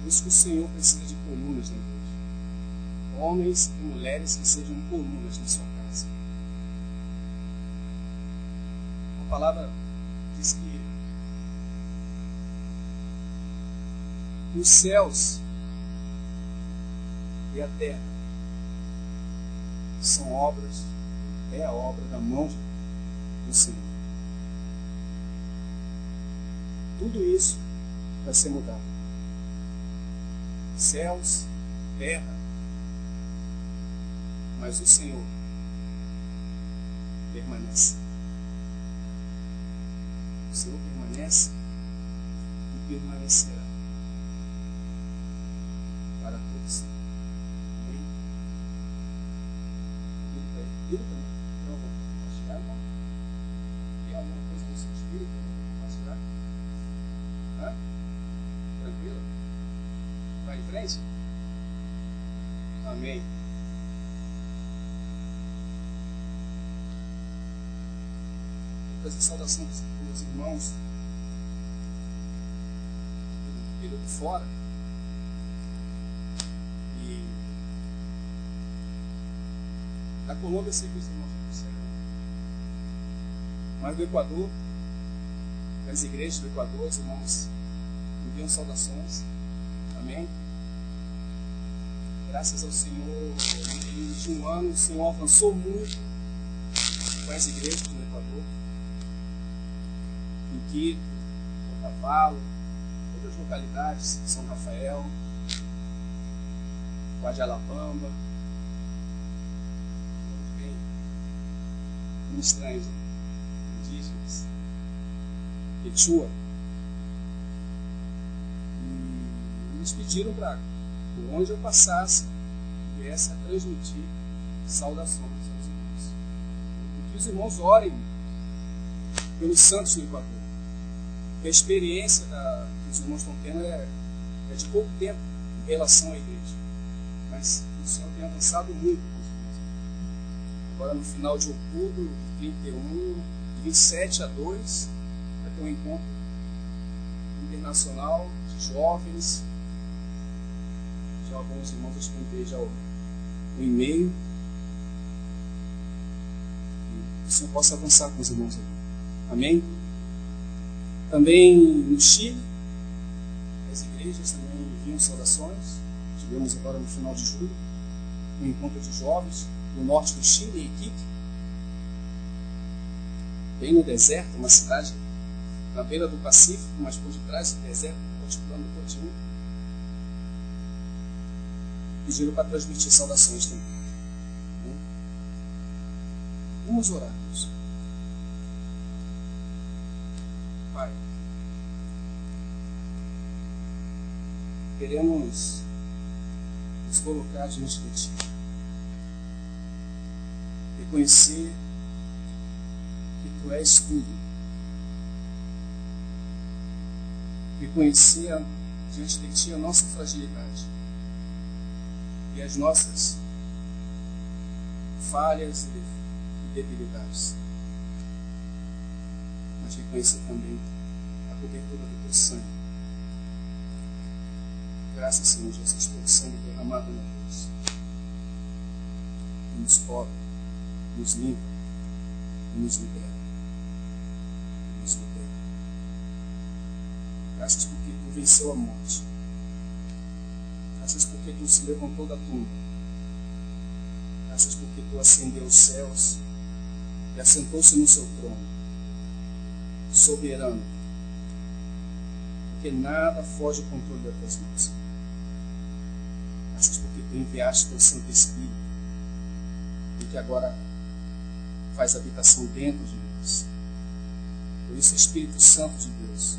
Por isso que o Senhor precisa de colunas na igreja. Homens e mulheres que sejam colunas na sua casa. A palavra diz que os céus e a terra são obras, é a obra da mão do Senhor. Tudo isso vai ser mudado. Céus, terra, mas o Senhor permanece. O Senhor permanece e permanecerá para todos. Amém? Tudo também. Então, eu vou compartilhar, irmão. Tem alguma coisa no seu espírito? Eu vou compartilhar. Hã? Tranquilo? Vai em frente? Amém. Vou fazer saudação dos irmãos do período fora. E da Colômbia eu sei que os irmãos já trouxeram. Mas do Equador, das igrejas do Equador, os irmãos enviam saudações. Amém? Graças ao Senhor, em período de um ano, o Senhor avançou muito com as igrejas do Equador. Em Quito, Otavalo, outras localidades, São Rafael, Guadalabamba, bem estranhos, indígenas, Quechua. E eles pediram para, por onde eu passasse, viesse a transmitir saudações aos irmãos. E que os irmãos orem pelos santos do Equador. A experiência que os irmãos estão tendo é de pouco tempo em relação à igreja. Mas o Senhor tem avançado muito com os irmãos. Agora no final de outubro, de 31, de 27 a 2, vai ter um encontro internacional de jovens. Já alguns irmãos eu escutei já o e-mail. E o Senhor possa avançar com os irmãos aqui. Amém? Também no Chile, as igrejas também enviam saudações. Tivemos agora no final de julho um encontro de jovens no norte do Chile, em Iquique, bem no deserto, uma cidade na beira do Pacífico, mas por detrás do deserto, continuando todinho. Pediram para transmitir saudações também. Vamos orar, Deus. Pai, queremos nos colocar diante de Ti, reconhecer que Tu és tudo, reconhecer diante de Ti a nossa fragilidade e as nossas falhas e debilidades. Mas reconhecer também a cobertura do Teu sangue. Graças, Senhor Jesus, pelo sangue derramado na cruz. Que nos cobre, nos limpa e nos libera. Nos libera. Graças porque Tu venceu a morte. Graças porque Tu se levantou da tumba. Graças porque Tu ascendeu os céus e assentou-se no Seu trono. Soberano, porque nada foge ao controle das Tuas mãos. Graças porque Tu enviaste Teu Santo Espírito e que agora faz habitação dentro de nós. Por isso, Espírito Santo de Deus,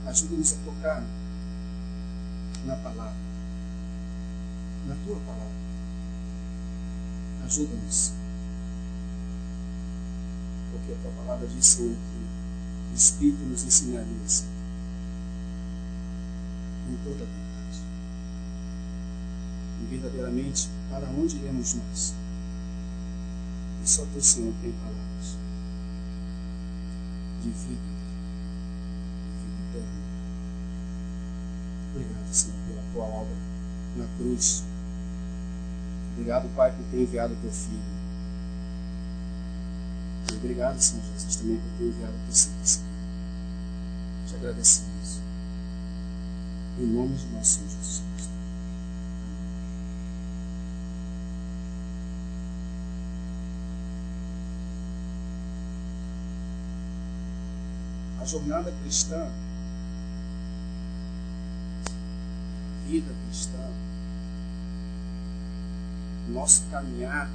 ajuda-nos a tocar na palavra, na Tua palavra. Ajuda-nos, porque a Tua palavra diz, Senhor, que o Espírito nos ensinaria em toda a verdade. E verdadeiramente, para onde iremos nós? E só Teu Senhor tem palavras de vida eterna. Obrigado, Senhor, pela tua obra na cruz. Obrigado, Pai, por ter enviado o teu Filho. E obrigado, Senhor Jesus, também por ter enviado o teu Santo. Te agradecemos. Em nome de nosso Senhor Jesus Cristo. A jornada cristã, a vida cristã, o nosso caminhar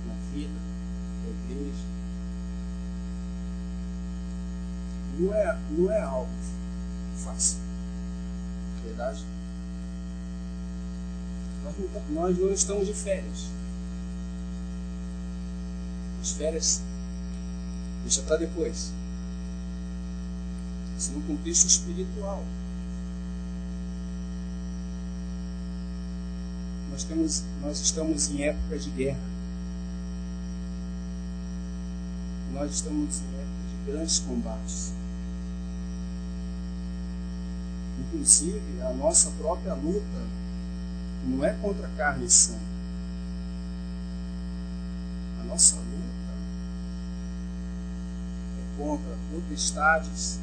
na vida da igreja, não é algo fácil. Verdade? Nós não estamos de férias. As férias deixa para depois. Isso num contexto espiritual. Nós estamos em época de guerra. Nós estamos em época de grandes combates. Inclusive, a nossa própria luta não é contra carne e sangue. A nossa luta é contra potestades,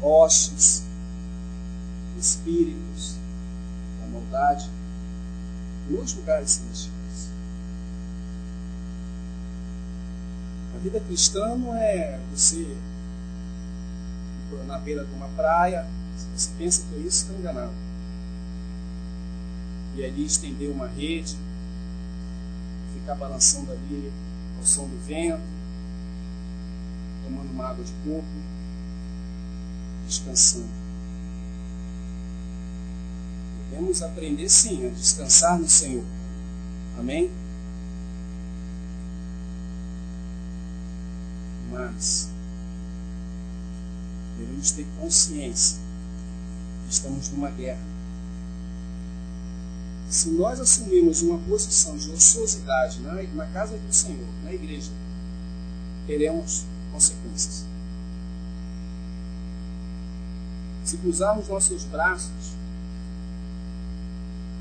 hostes, espíritos da maldade nos lugares celestiais. A vida cristã não é você ir na beira de uma praia, se você pensa que é isso, está enganado. E ali estender uma rede, ficar balançando ali ao som do vento, tomando uma água de coco, descansando. Devemos aprender sim a descansar no Senhor. Amém? Mas devemos ter consciência que estamos numa guerra. Se nós assumirmos uma posição de ociosidade na casa do Senhor, na igreja, teremos consequências. Se cruzarmos nossos braços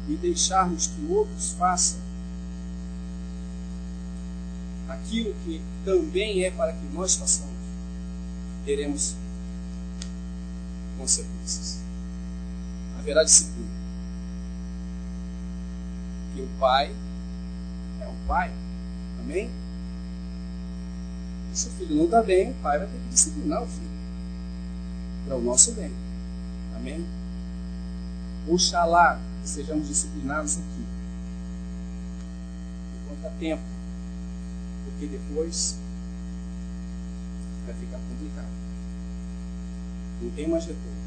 e deixarmos que outros façam aquilo que também é para que nós façamos, teremos consequências. Haverá disciplina. Porque o pai é um pai. Amém? E se o filho não está bem, o pai vai ter que disciplinar o filho. Para o nosso bem. Amém? Oxalá que sejamos disciplinados aqui. Enquanto há tempo. Porque depois vai ficar complicado. Não tem mais retorno.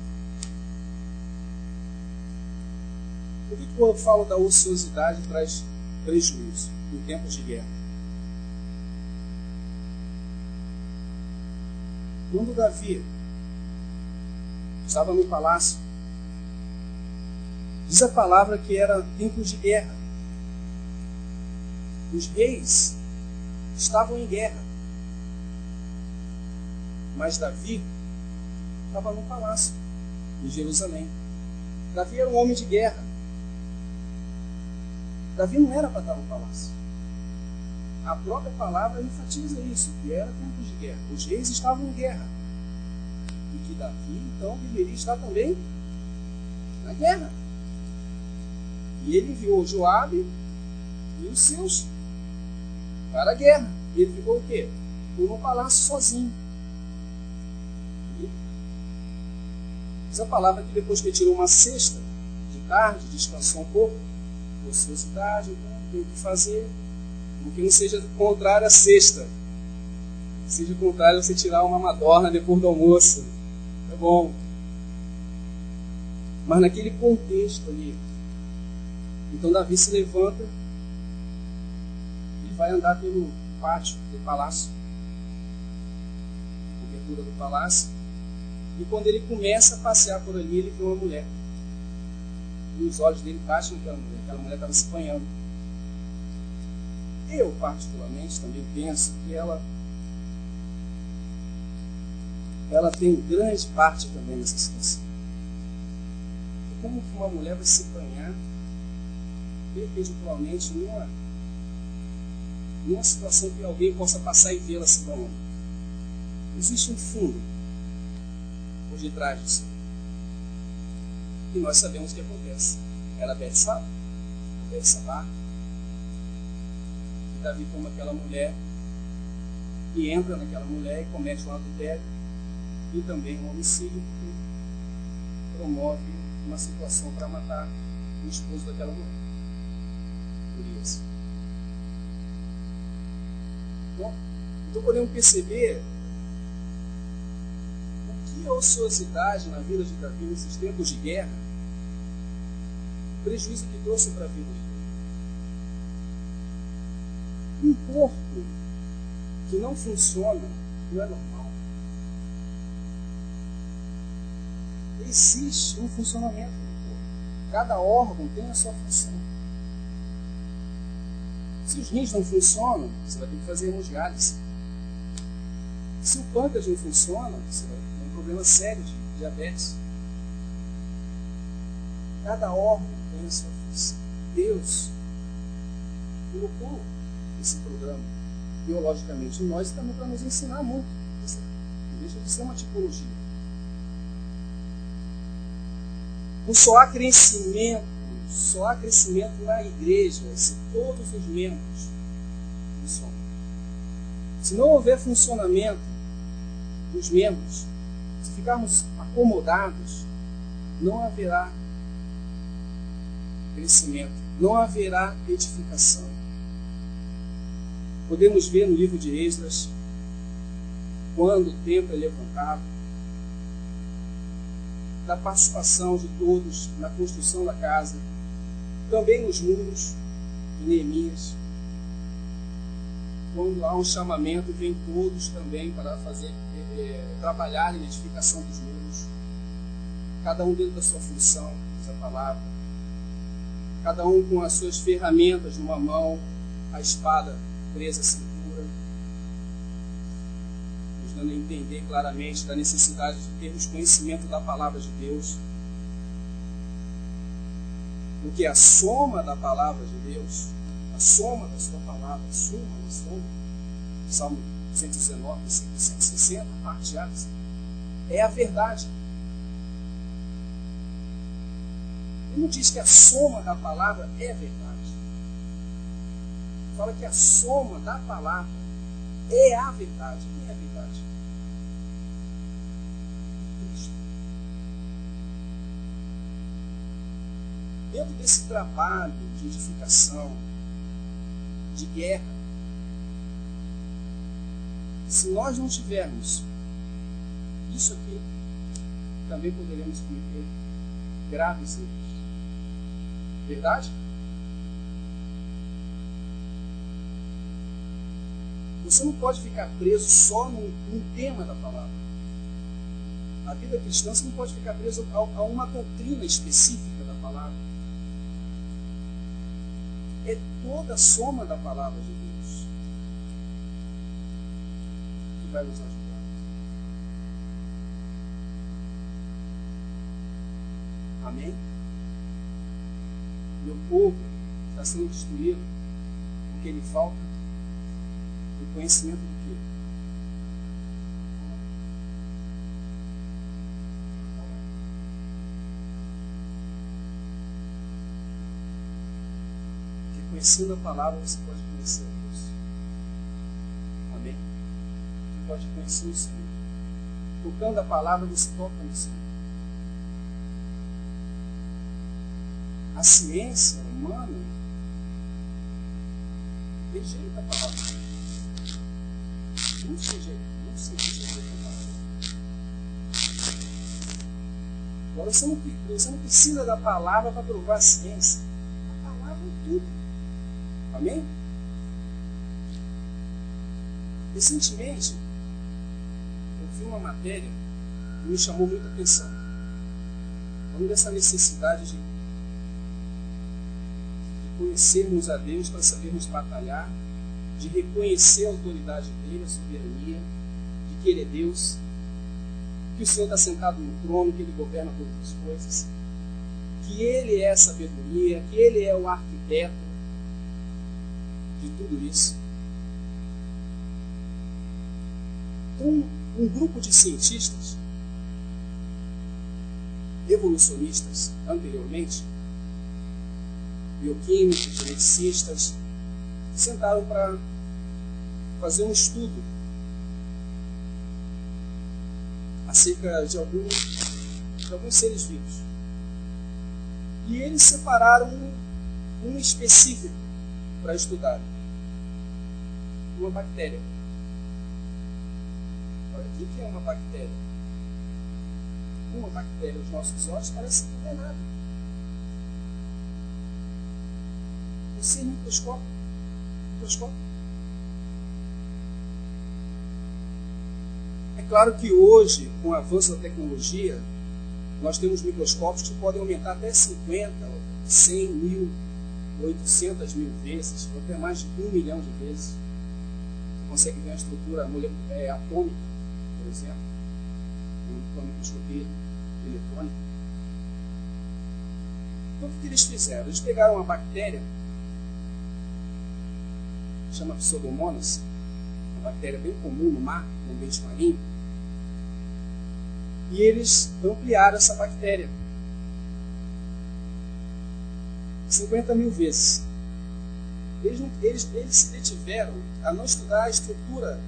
Por que quando eu falo da ociosidade traz prejuízo em tempos de guerra? Quando Davi estava no palácio, diz a palavra que era tempos de guerra. Os reis estavam em guerra. Mas Davi estava no palácio, em Jerusalém. Davi era um homem de guerra. Davi não era para estar no palácio. A própria palavra enfatiza isso, que era tempos de guerra. Os reis estavam em guerra. E que Davi, então, deveria estar também na guerra. E ele enviou Joabe e os seus para a guerra. E ele ficou o quê? Ficou no palácio sozinho. E diz a palavra que depois que ele tirou uma cesta de tarde, descansou um pouco, ociosidade, então, tem o que fazer, que não seja contrário à cesta. Seja contrário a você tirar uma madorna depois do almoço. É bom. Mas naquele contexto ali, então Davi se levanta e vai andar pelo pátio do palácio, a cobertura do palácio, e quando ele começa a passear por ali, ele vê uma mulher. E os olhos dele batem naquela mulher estava se banhando. Eu, particularmente, também penso que ela ela tem grande parte também nessa situação. E como que uma mulher vai se banhar perpendicularmente numa situação que alguém possa passar e vê-la se banhando? Existe um fundo por detrás disso. E nós sabemos o que acontece. Era Betsabá, e Davi toma aquela mulher e entra naquela mulher e comete um adultério e também um homicídio, porque promove uma situação para matar o esposo daquela mulher, Urias. Então podemos perceber o que a ociosidade na vida de Davi nesses tempos de guerra, o prejuízo que trouxe para a vida de Davi. Um corpo que não funciona não é normal. Existe um funcionamento do corpo. Cada órgão tem a sua função. Se os rins não funcionam, você vai ter que fazer hemodiálise. Se o pâncreas não funciona, você vai ter um problema sério de diabetes. Cada órgão tem a sua função. Deus colocou esse programa biologicamente em nós também para nos ensinar muito. Não deixa de ser uma tipologia. Só há crescimento na igreja se todos os membros funcionam. Se não houver funcionamento dos membros, se ficarmos acomodados, não haverá crescimento, não haverá edificação. Podemos ver no livro de Esdras, quando o templo é levantado, da participação de todos na construção da casa, também nos muros de Neemias. Quando há um chamamento, vêm todos também para trabalhar em edificação dos muros, cada um dentro da sua função, essa palavra, cada um com as suas ferramentas numa mão, a espada presa à cintura, nos dando a entender claramente da necessidade de termos conhecimento da palavra de Deus, porque a soma da palavra de Deus, a soma da sua palavra, a soma, Salmo 119, versículo 160, parte A, é a verdade. Ele não diz que a soma da palavra é verdade. Fala que a soma da palavra é a verdade. O que é a verdade? Cristo. Dentro desse trabalho de edificação, de guerra, se nós não tivermos isso aqui, também poderemos cometer graves erros. Verdade? Você não pode ficar preso só num tema da palavra. A vida cristã, você não pode ficar preso a uma doutrina específica da palavra. É toda a soma da palavra de Deus que vai nos ajudar. Amém? Meu povo está sendo destruído porque ele falta o conhecimento do quê? Porque conhecendo a palavra você pode conhecer a Deus. Amém? Você pode conhecer o Senhor. Tocando a palavra você toca no Senhor. A ciência humana rejeita a palavra. Não se rejeita a palavra. Agora você não precisa da palavra para provar a ciência. A palavra é tudo. Amém? Recentemente, eu vi uma matéria que me chamou muita atenção. Falando dessa necessidade de conhecermos a Deus para sabermos batalhar, de reconhecer a autoridade dele, a soberania, de que ele é Deus. que o Senhor está sentado no trono, que Ele governa todas as coisas, que Ele é a sabedoria, que Ele é o arquiteto de tudo isso. Então, um grupo de cientistas evolucionistas anteriormente, bioquímicos, geneticistas, sentaram para fazer um estudo acerca de alguns seres vivos. E eles separaram um específico para estudar. Uma bactéria. Olha, o que é uma bactéria? Uma bactéria, os nossos olhos parecem que não é nada. Você é microscópio. É claro que hoje, com o avanço da tecnologia, nós temos microscópios que podem aumentar até 50, 100 mil, 800 mil vezes, ou até mais de 1 milhão de vezes. Você consegue ver a estrutura atômica, por exemplo, com a microscopia eletrônica. Então, o que eles fizeram? Eles pegaram uma bactéria, chama Pseudomonas, uma bactéria bem comum no mar, no ambiente marinho, e eles ampliaram essa bactéria 50 mil vezes. Eles se detiveram a não estudar a estrutura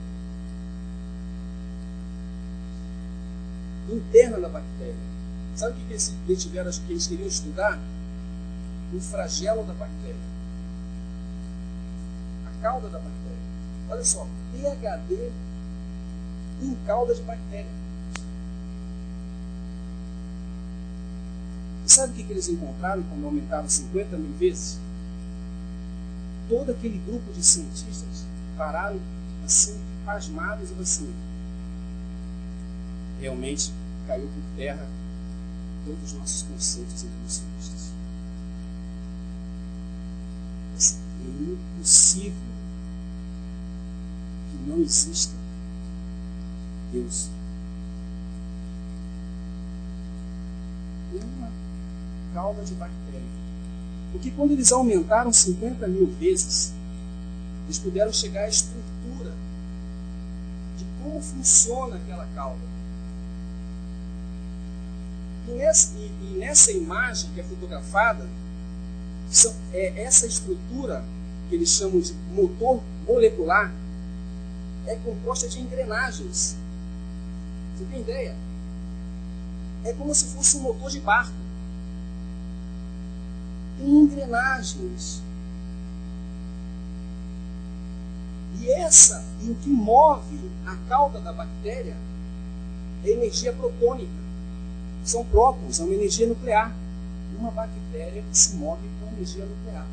interna da bactéria. Sabe o que eles se detiveram, que eles queriam estudar? O flagelo da bactéria, a cauda da bactéria. Olha só, PhD em cauda de bactéria. E sabe o que eles encontraram quando aumentaram 50 mil vezes? Todo aquele grupo de cientistas pararam assim, pasmados e assim. Realmente caiu por terra todos os nossos conceitos evolucionistas. É impossível que não exista Deus. Uma cauda de bactéria. Porque quando eles aumentaram 50 mil vezes, eles puderam chegar à estrutura de como funciona aquela cauda. E nessa imagem que é fotografada, essa estrutura que eles chamam de motor molecular é composta de engrenagens. Você tem ideia? É como se fosse um motor de barco. Tem engrenagens. E o que move a cauda da bactéria é energia protônica. São prótons, é uma energia nuclear. Uma bactéria que se move com energia nuclear.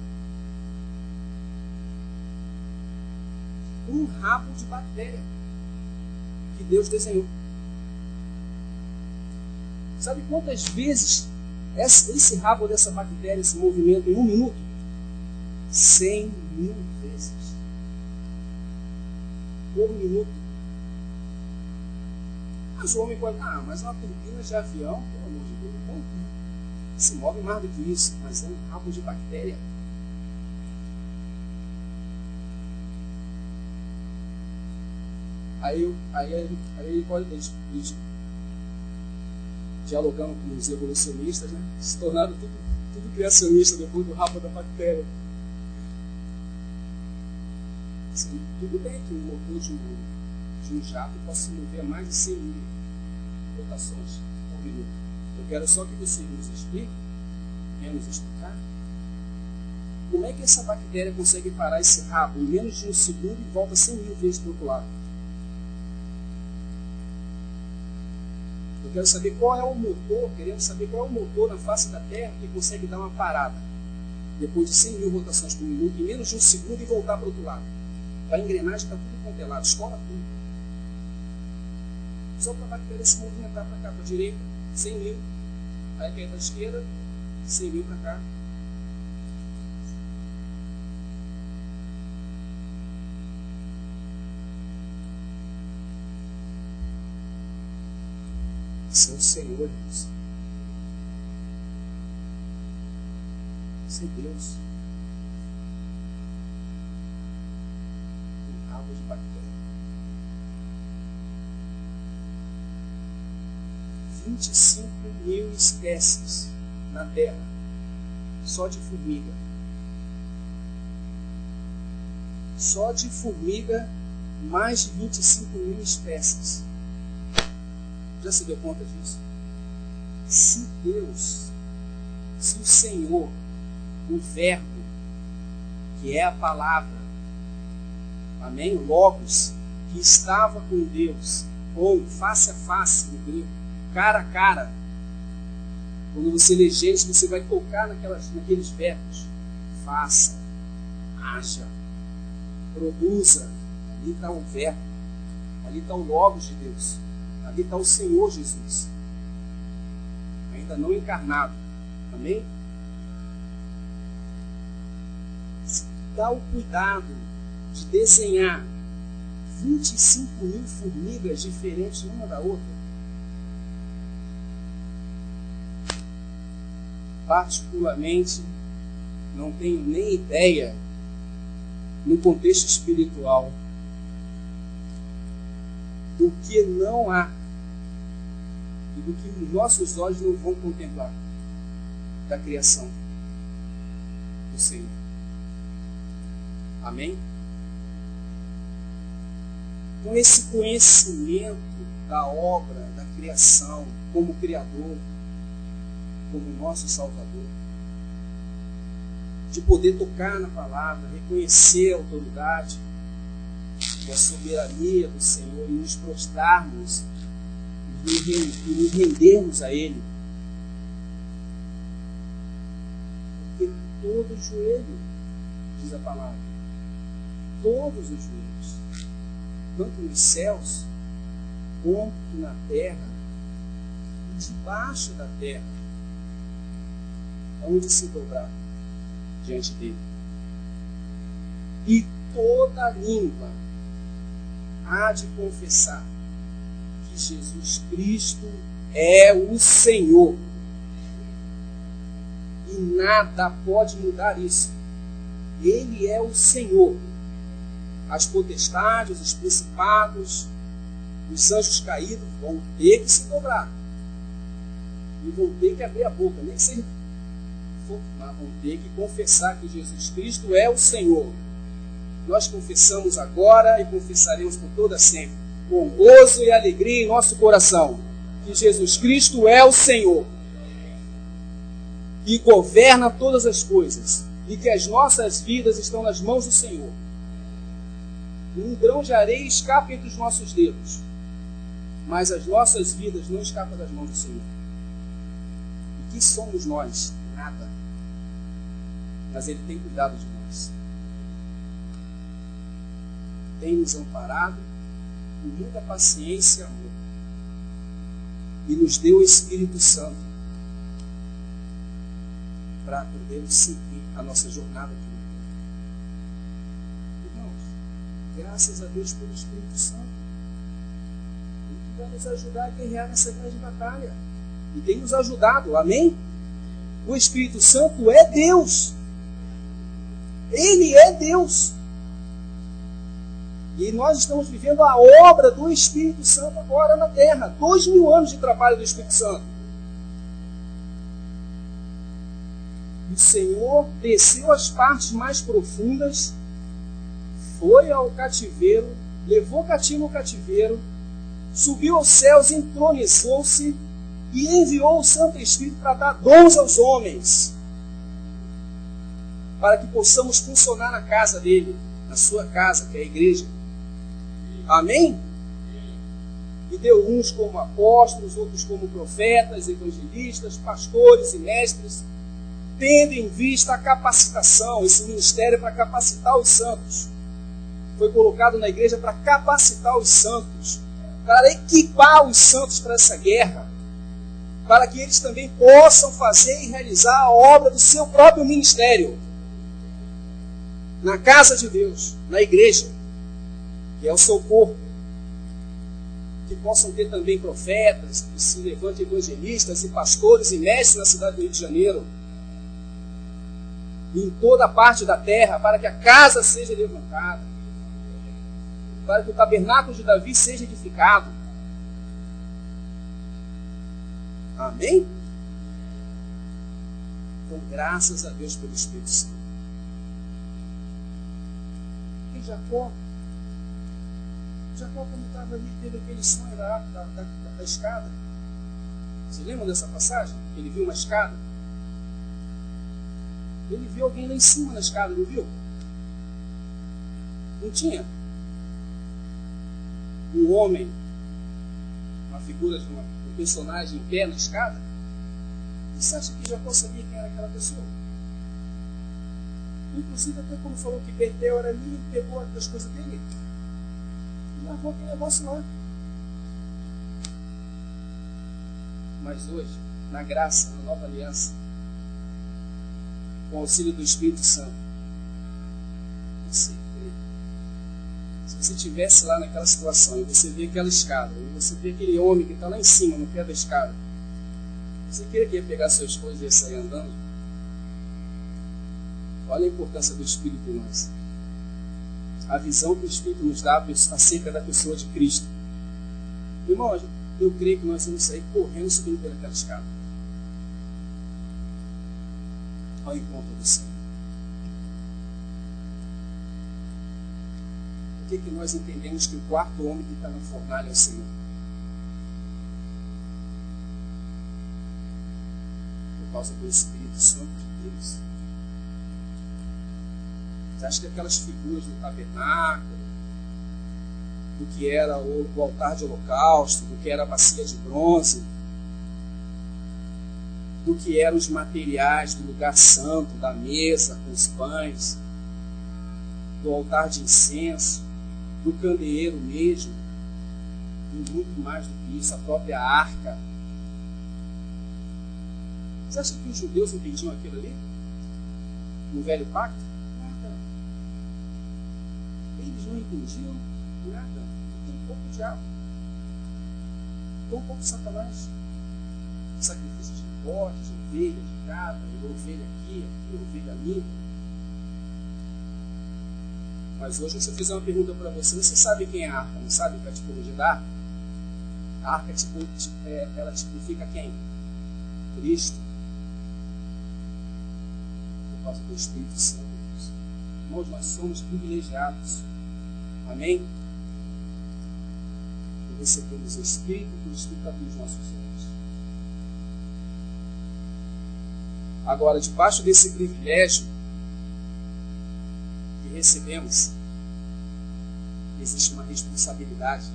Um rabo de bactéria que Deus desenhou. Sabe quantas vezes esse rabo dessa bactéria se movimenta em 1 minuto? 100 mil vezes. Por minuto. Mas o homem pode... mas uma turbina de avião, pelo amor de Deus, não se move mais do que isso. Mas é um rabo de bactéria. Aí ele pode... Eles, dialogando com os evolucionistas, né? Se tornaram tudo criacionista depois do rabo da bactéria. Assim, tudo bem que o motor de um jato possa se mover a mais de 100 mil rotações por minuto. Eu quero só que você nos explique, venha nos explicar, como é que essa bactéria consegue parar esse rabo em menos de 1 segundo e volta 100 mil vezes para o outro lado. Eu quero saber qual é o motor, queremos saber qual é o motor na face da Terra que consegue dar uma parada depois de 100 mil rotações por minuto, em menos de 1 segundo e voltar para o outro lado. A engrenagem está tudo contelado, estoura tudo. Só para a bactéria se movimentar para cá, para a direita, 100 mil, aí cai para a esquerda, 100 mil para cá. Esse é o Senhor, Deus. Esse é Deus. Um rabo de bactéria. 25.000 espécies na Terra, só de formiga. Só de formiga, mais de 25.000 espécies. Já se deu conta disso? Se Deus, se o Senhor, o Verbo, que é a palavra, amém? O Logos, que estava com Deus, ou face a face no grego, cara a cara. Quando você lê Gênesis, você vai tocar naqueles verbos. Faça, haja, produza. Ali está o verbo. Ali está o Logos de Deus. Ali está o Senhor Jesus. Ainda não encarnado. Amém? Se dá o cuidado de desenhar 25.000 formigas diferentes uma da outra, particularmente, não tenho nem ideia, no contexto espiritual, do que não há e do que os nossos olhos não vão contemplar da criação do Senhor. Amém? Com esse conhecimento da obra, da criação, como Criador, como nosso Salvador, de poder tocar na palavra, reconhecer a autoridade e a soberania do Senhor e nos prostrarmos e nos rendermos a Ele. Porque todo joelho, diz a palavra, todos os joelhos, tanto nos céus quanto na terra e debaixo da terra, onde se dobrar diante dele. E toda língua há de confessar que Jesus Cristo é o Senhor. E nada pode mudar isso. Ele é o Senhor. As potestades, os principados, os anjos caídos vão ter que se dobrar. E vão ter que abrir a boca, nem que seja, mas vão ter que confessar que Jesus Cristo é o Senhor. Nós confessamos agora e confessaremos por toda sempre, com gozo e alegria em nosso coração, que Jesus Cristo é o Senhor e governa todas as coisas, e que as nossas vidas estão nas mãos do Senhor. Um grão de areia escapa entre os nossos dedos, mas as nossas vidas não escapam das mãos do Senhor. E que somos nós? Nada. Mas Ele tem cuidado de nós. Tem nos amparado com muita paciência e amor. E nos deu o Espírito Santo para podermos seguir a nossa jornada aqui na terra. Irmãos, graças a Deus pelo Espírito Santo, Ele vai nos ajudar a guerrear nessa grande batalha. E tem nos ajudado, amém? O Espírito Santo é Deus. Ele é Deus. E nós estamos vivendo a obra do Espírito Santo agora na terra. 2000 anos de trabalho do Espírito Santo. E o Senhor desceu às partes mais profundas, foi ao cativeiro, levou cativo ao cativeiro, subiu aos céus, entronizou-se e enviou o Santo Espírito para dar dons aos homens, para que possamos funcionar na casa dele, na sua casa, que é a igreja. Amém? E deu uns como apóstolos, outros como profetas, evangelistas, pastores e mestres, tendo em vista a capacitação, esse ministério para capacitar os santos. Foi colocado na igreja para capacitar os santos, para equipar os santos para essa guerra, para que eles também possam fazer e realizar a obra do seu próprio ministério, na casa de Deus, na igreja, que é o seu corpo. que possam ter também profetas, que se levantem evangelistas e pastores e mestres na cidade do Rio de Janeiro, e em toda a parte da terra, para que a casa seja levantada, para que o tabernáculo de Davi seja edificado. Amém? Então, graças a Deus pelo Espírito Santo. E Jacó, quando estava ali, teve aquele sonho da escada. Vocês lembram dessa passagem? Ele viu uma escada. Ele viu alguém lá em cima na escada, não viu? Não tinha? Um homem, uma figura de um personagem em pé na escada? E você acha que Jacó sabia quem era aquela pessoa? Inclusive, até quando falou que Betel era ali, ele pegou as coisas dele e lavou aquele negócio lá. Mas hoje, na graça, na nova aliança, com o auxílio do Espírito Santo, você crê. Se você estivesse lá naquela situação e você vê aquela escada, e você vê aquele homem que está lá em cima, no pé da escada, você queria que ia pegar suas coisas e ia sair andando? Olha a importância do Espírito em nós. A visão que o Espírito nos dá acerca da pessoa de Cristo. Irmão, eu creio que nós vamos sair correndo subindo pelaquela escada ao encontro do Senhor. Por que nós entendemos que o quarto homem que está na fornalha é o Senhor? Por causa do Espírito Santo de Deus. Você acha que aquelas figuras do tabernáculo, do que era o altar de holocausto, do que era a bacia de bronze, do que eram os materiais do lugar santo, da mesa com os pães, do altar de incenso, do candeeiro mesmo, e muito mais do que isso, a própria arca. Você acha que os judeus entendiam aquilo ali? No Velho Pacto? Nada. Eles não entendiam nada. Tem um pouco de diabo. Tem um pouco de Satanás. Sacrifício de bode, de ovelha, de cabra, ovelha aqui, ovelha ali. Mas hoje, se eu fizer uma pergunta para você sabe quem é a arca? Não sabe a tipologia da arca? A arca ela tipifica quem? Cristo. Por causa do Espírito Santo. Irmãos, nós somos privilegiados. Amém? E recebemos o Espírito, que o Espírito abre os nossos olhos. Agora, debaixo desse privilégio que recebemos, existe uma responsabilidade.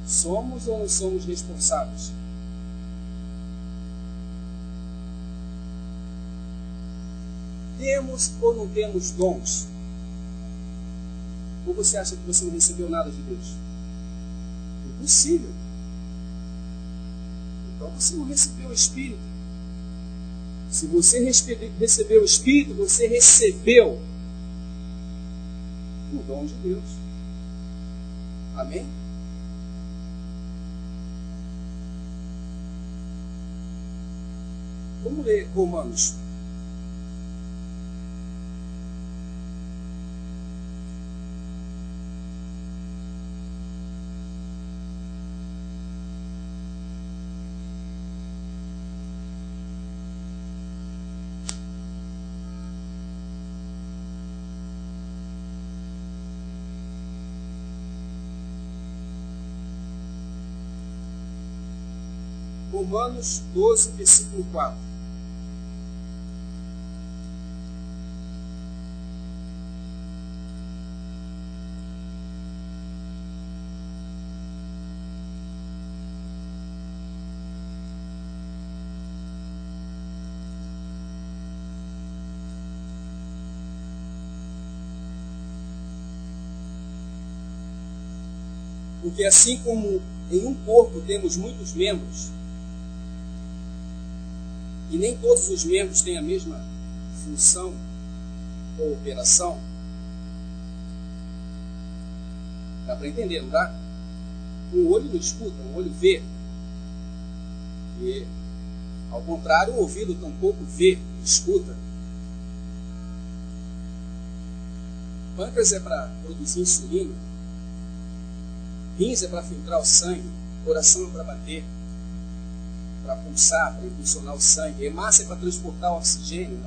Somos ou não somos responsáveis? Temos ou não temos dons? Ou você acha que você não recebeu nada de Deus? Impossível. Então você não recebeu o Espírito. Se você recebeu o Espírito, você recebeu o dom de Deus. Amém? Vamos ler Romanos. Romanos 12, versículo 4. Porque assim como em um corpo temos muitos membros, e nem todos os membros têm a mesma função ou operação, Dá para entender, não dá? Um olho não escuta, um olho vê. E, ao contrário, o ouvido tampouco vê, escuta. Pâncreas é para produzir insulina, rins é para filtrar o sangue, coração é para bater, para pulsar, para impulsionar o sangue, hemácia é para transportar o oxigênio,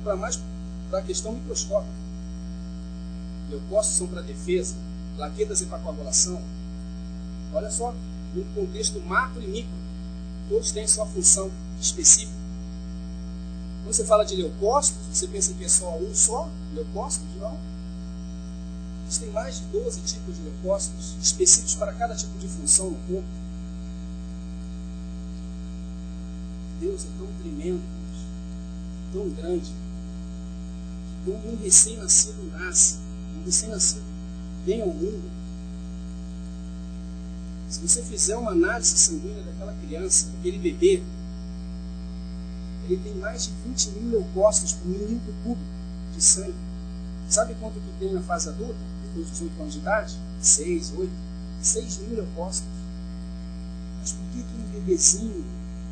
para mais para a questão microscópica. Leucócitos são para defesa, plaquetas é para coagulação. Olha só, no contexto macro e micro, todos têm sua função específica. Quando você fala de leucócitos, você pensa que é só um só leucócito? Não. Existem mais de 12 tipos de leucócitos específicos para cada tipo de função no corpo. Deus é tão tremendo, tão grande, que quando um recém-nascido nasce, um recém-nascido vem ao mundo, se você fizer uma análise sanguínea daquela criança, daquele bebê, ele tem mais de 20 mil leucócitos por milímetro cúbico de sangue. Sabe quanto que tem na fase adulta, depois dos 8 anos de idade? 6 mil leucócitos. Mas por que um bebezinho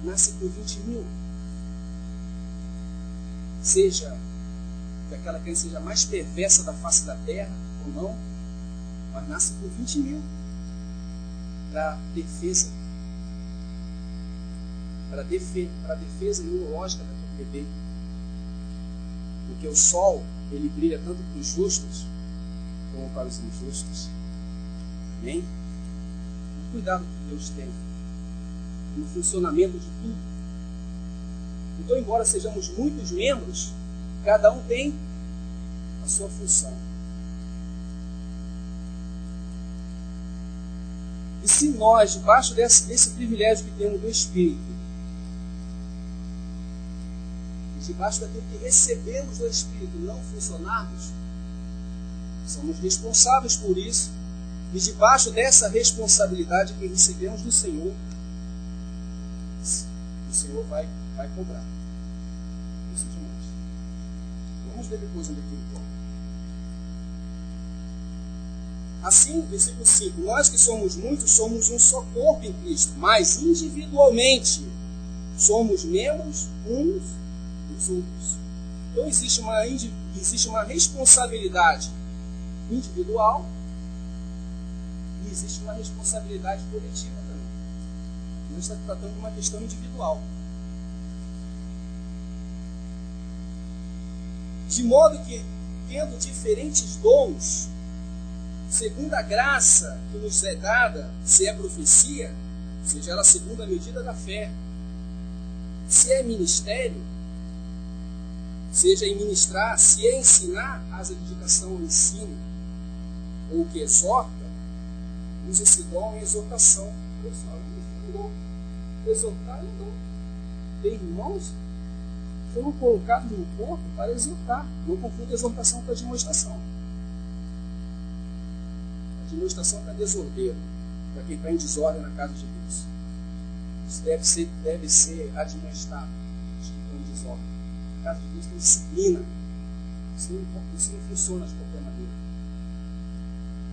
nasce com 20 mil? Seja que aquela criança seja mais perversa da face da terra ou não, mas nasce com 20 mil. Para defesa. Para defesa imunológica daquele bebê. Porque o sol, ele brilha tanto para os justos como para os injustos. Amém? O cuidado que Deus tem no funcionamento de tudo. Então, embora sejamos muitos membros, cada um tem a sua função. E se nós, debaixo desse privilégio que temos do Espírito, debaixo daquilo que recebemos do Espírito, não funcionarmos, somos responsáveis por isso, e debaixo dessa responsabilidade que recebemos do Senhor, o Senhor vai cobrar. Isso de nós. Vamos ver depois onde é que ele cobra. Assim, versículo 5, nós que somos muitos, somos um só corpo em Cristo, mas individualmente somos membros uns dos outros. Então existe uma responsabilidade individual e existe uma responsabilidade coletiva também. Nós estamos tratando de uma questão individual. De modo que, tendo diferentes dons, segundo a graça que nos é dada, se é profecia, seja ela segundo a medida da fé, se é ministério, seja em ministrar, se é ensinar, as edificação ou ensino, ou que exorta, use esse dom em exortação. Pessoal, não dom. Exortar é um dom. Tem irmãos que foram colocados no corpo para exortar. Não confunda exortação com a demonstração. A demonstração é para desordeiro, para quem está em desordem na casa de Deus. Isso deve ser admoestado, os que estão em desordem. Na casa de Deus tem disciplina. Isso não funciona de qualquer maneira.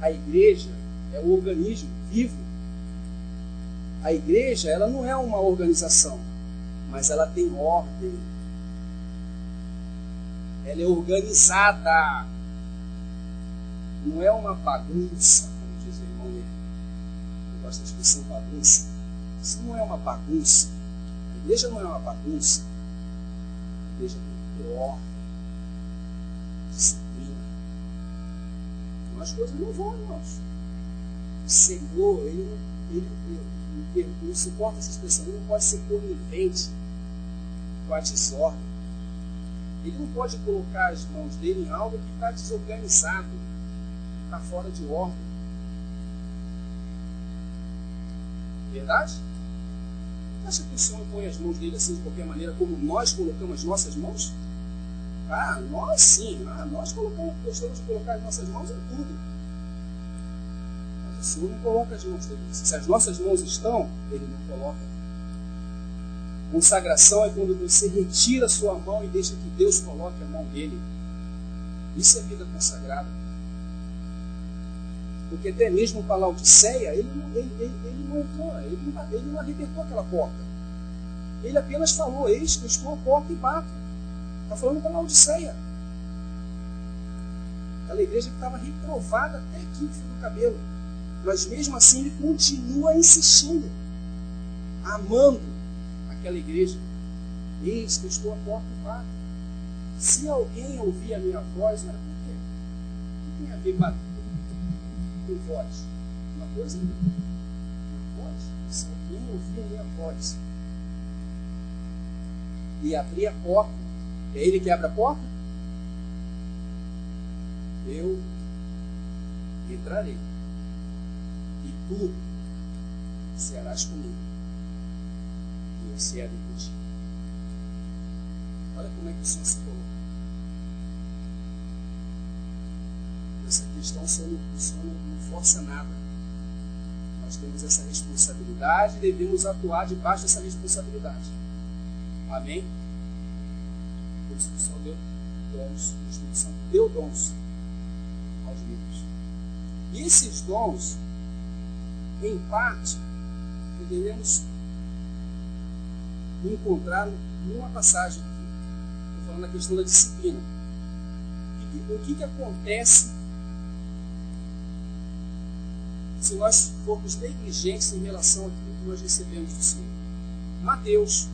A igreja é um organismo vivo. A igreja, ela não é uma organização, mas ela tem ordem. Ela é organizada. Não é uma bagunça, como diz o irmão Lê. Eu gosto da expressão bagunça. Isso não é uma bagunça. A igreja não é uma bagunça. A igreja tem que ter ordem, disciplina. Então as coisas não vão, irmãos. O Senhor, ele não suporta essa expressão. Ele não pode ser conivente com a desordem. Ele não pode colocar as mãos dele em algo que está desorganizado, que está fora de ordem. Verdade? Acha que o Senhor põe as mãos dele assim de qualquer maneira, como nós colocamos as nossas mãos? Ah, nós sim. Nós gostamos de colocar as nossas mãos em tudo. Mas o Senhor não coloca as mãos dele. Se as nossas mãos estão, ele não coloca. Consagração é quando você retira a sua mão e deixa que Deus coloque a mão dele. Isso é vida consagrada. Porque até mesmo para Laodiceia, ele não entrou, ele não arrebentou aquela porta. Ele apenas falou: eis que eu estou à porta e bato. Está falando para Laodiceia. Aquela igreja que estava reprovada até aqui no fio do cabelo. Mas mesmo assim ele continua insistindo, amando aquela igreja. Eis que eu estou à porta e bato. Se alguém ouvir a minha voz, olha, por quê? O que tem a ver com voz? Uma coisa? Uma voz? Se alguém ouvir a minha voz e abrir a porta, é ele que abre a porta? Eu entrarei e tu serás comigo e eu serei contigo. Olha como é que o Senhor se coloca. Essa questão o Senhor não força nada. Nós temos essa responsabilidade e devemos atuar debaixo dessa responsabilidade. Amém? Por isso que o Senhor deu dons, o Espírito Santo deu dons aos livros. E esses dons, em parte, poderemos encontrar numa passagem aqui. Estou falando da questão da disciplina. O que acontece se nós formos negligentes em relação àquilo que nós recebemos do Senhor? Mateus,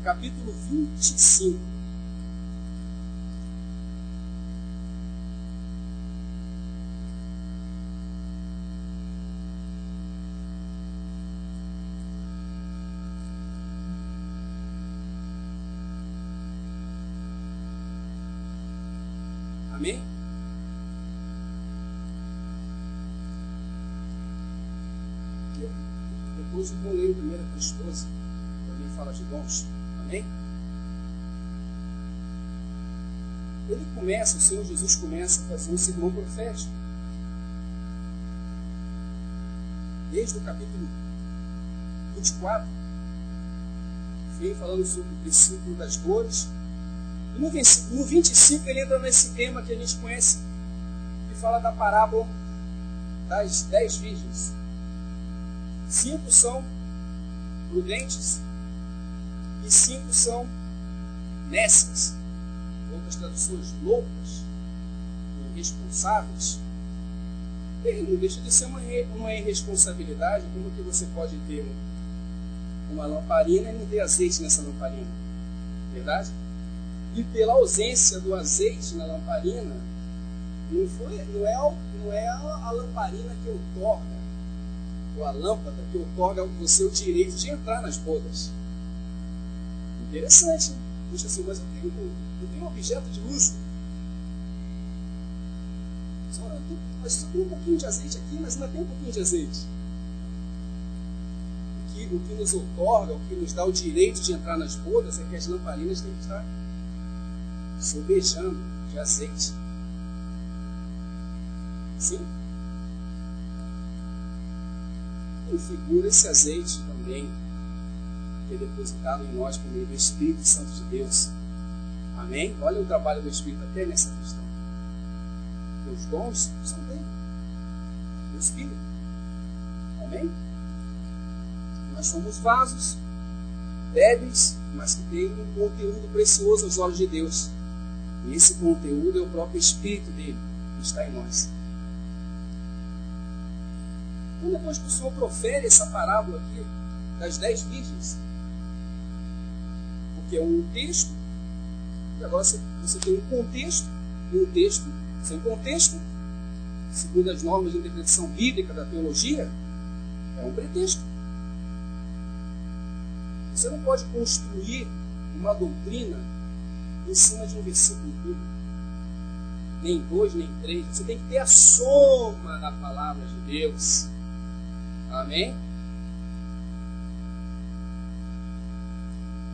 capítulo 25. Amém? Depois eu vou ler o 1 Coríntios, também fala de dons. Amém? O Senhor Jesus começa a fazer um sermão profético. Desde o capítulo 24, vem falando sobre o princípio das dores. E no 25 ele entra nesse tema que a gente conhece, que fala da parábola das 10 virgens. 5 são prudentes e 5 são nécias. Outras traduções, loucas, irresponsáveis. Ele não deixa de ser uma irresponsabilidade. Como que você pode ter uma lamparina e não ter azeite nessa lamparina? Verdade? E pela ausência do azeite na lamparina, não é a lamparina que outorga, ou a lâmpada que outorga a você o direito de entrar nas bodas. Interessante, né? Puxa assim, mas eu tenho um objeto de uso. Só tem um pouquinho de azeite aqui, mas ainda tem um pouquinho de azeite. O que nos outorga, o que nos dá o direito de entrar nas bodas é que as lamparinas têm que estar sobejando de azeite. Sim? Configura esse azeite também, que é depositado em nós por meio do Espírito Santo de Deus. Amém? Olha o trabalho do Espírito até nessa questão. Os dons são dele, do Espírito. Amém? Nós somos vasos débeis, mas que têm um conteúdo precioso aos olhos de Deus. E esse conteúdo é o próprio Espírito dele, que está em nós. Então, depois que o Senhor profere essa parábola aqui, das 10 virgens, porque é um texto, e agora você tem um contexto, e um texto sem contexto, segundo as normas de interpretação bíblica da teologia, é um pretexto. Você não pode construir uma doutrina em cima de um versículo bíblico, nem 2, nem 3. Você tem que ter a soma da palavra de Deus. Amém?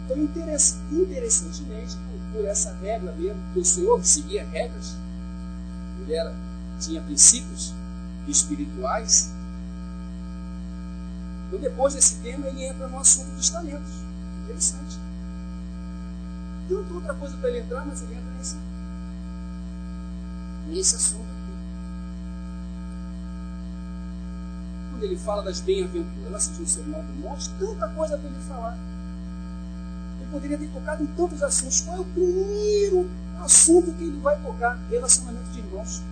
Então, interessantemente, por essa regra mesmo, que o Senhor seguia regras, ele tinha princípios espirituais. Então, depois desse tema, ele entra no assunto dos talentos. Interessante. Tem outra coisa para ele entrar, mas ele entra nesse assunto aqui. quando ele fala das bem-aventuranças no Sermão do Monte, tanta coisa para ele falar. Ele poderia ter tocado em tantos assuntos. Qual é o primeiro assunto que ele vai tocar? Relacionamento de irmãos.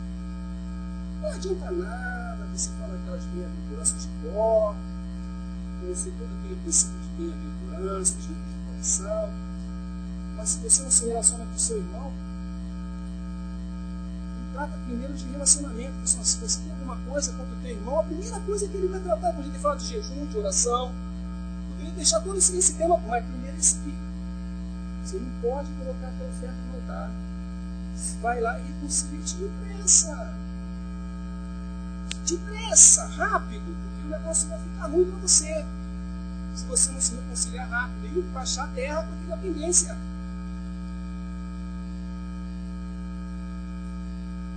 Não adianta nada você falar aquelas bem-aventuranças de Jó, conhecer todo aquele princípio de bem-aventuranças, de coração, mas se você não se relaciona com o seu irmão, ele trata primeiro de relacionamento. Se você tem alguma coisa contra o teu irmão, a primeira coisa que ele vai tratar, quando ele fala de jejum, de oração, poderia deixar todo esse tema, mas primeiro esse aqui. Você não pode colocar a tua oferta no altar. Vai lá e reconcilia-te depressa. Depressa, rápido, porque o negócio vai ficar ruim para você. Se você não se reconciliar rápido e baixar a terra com aquela pendência.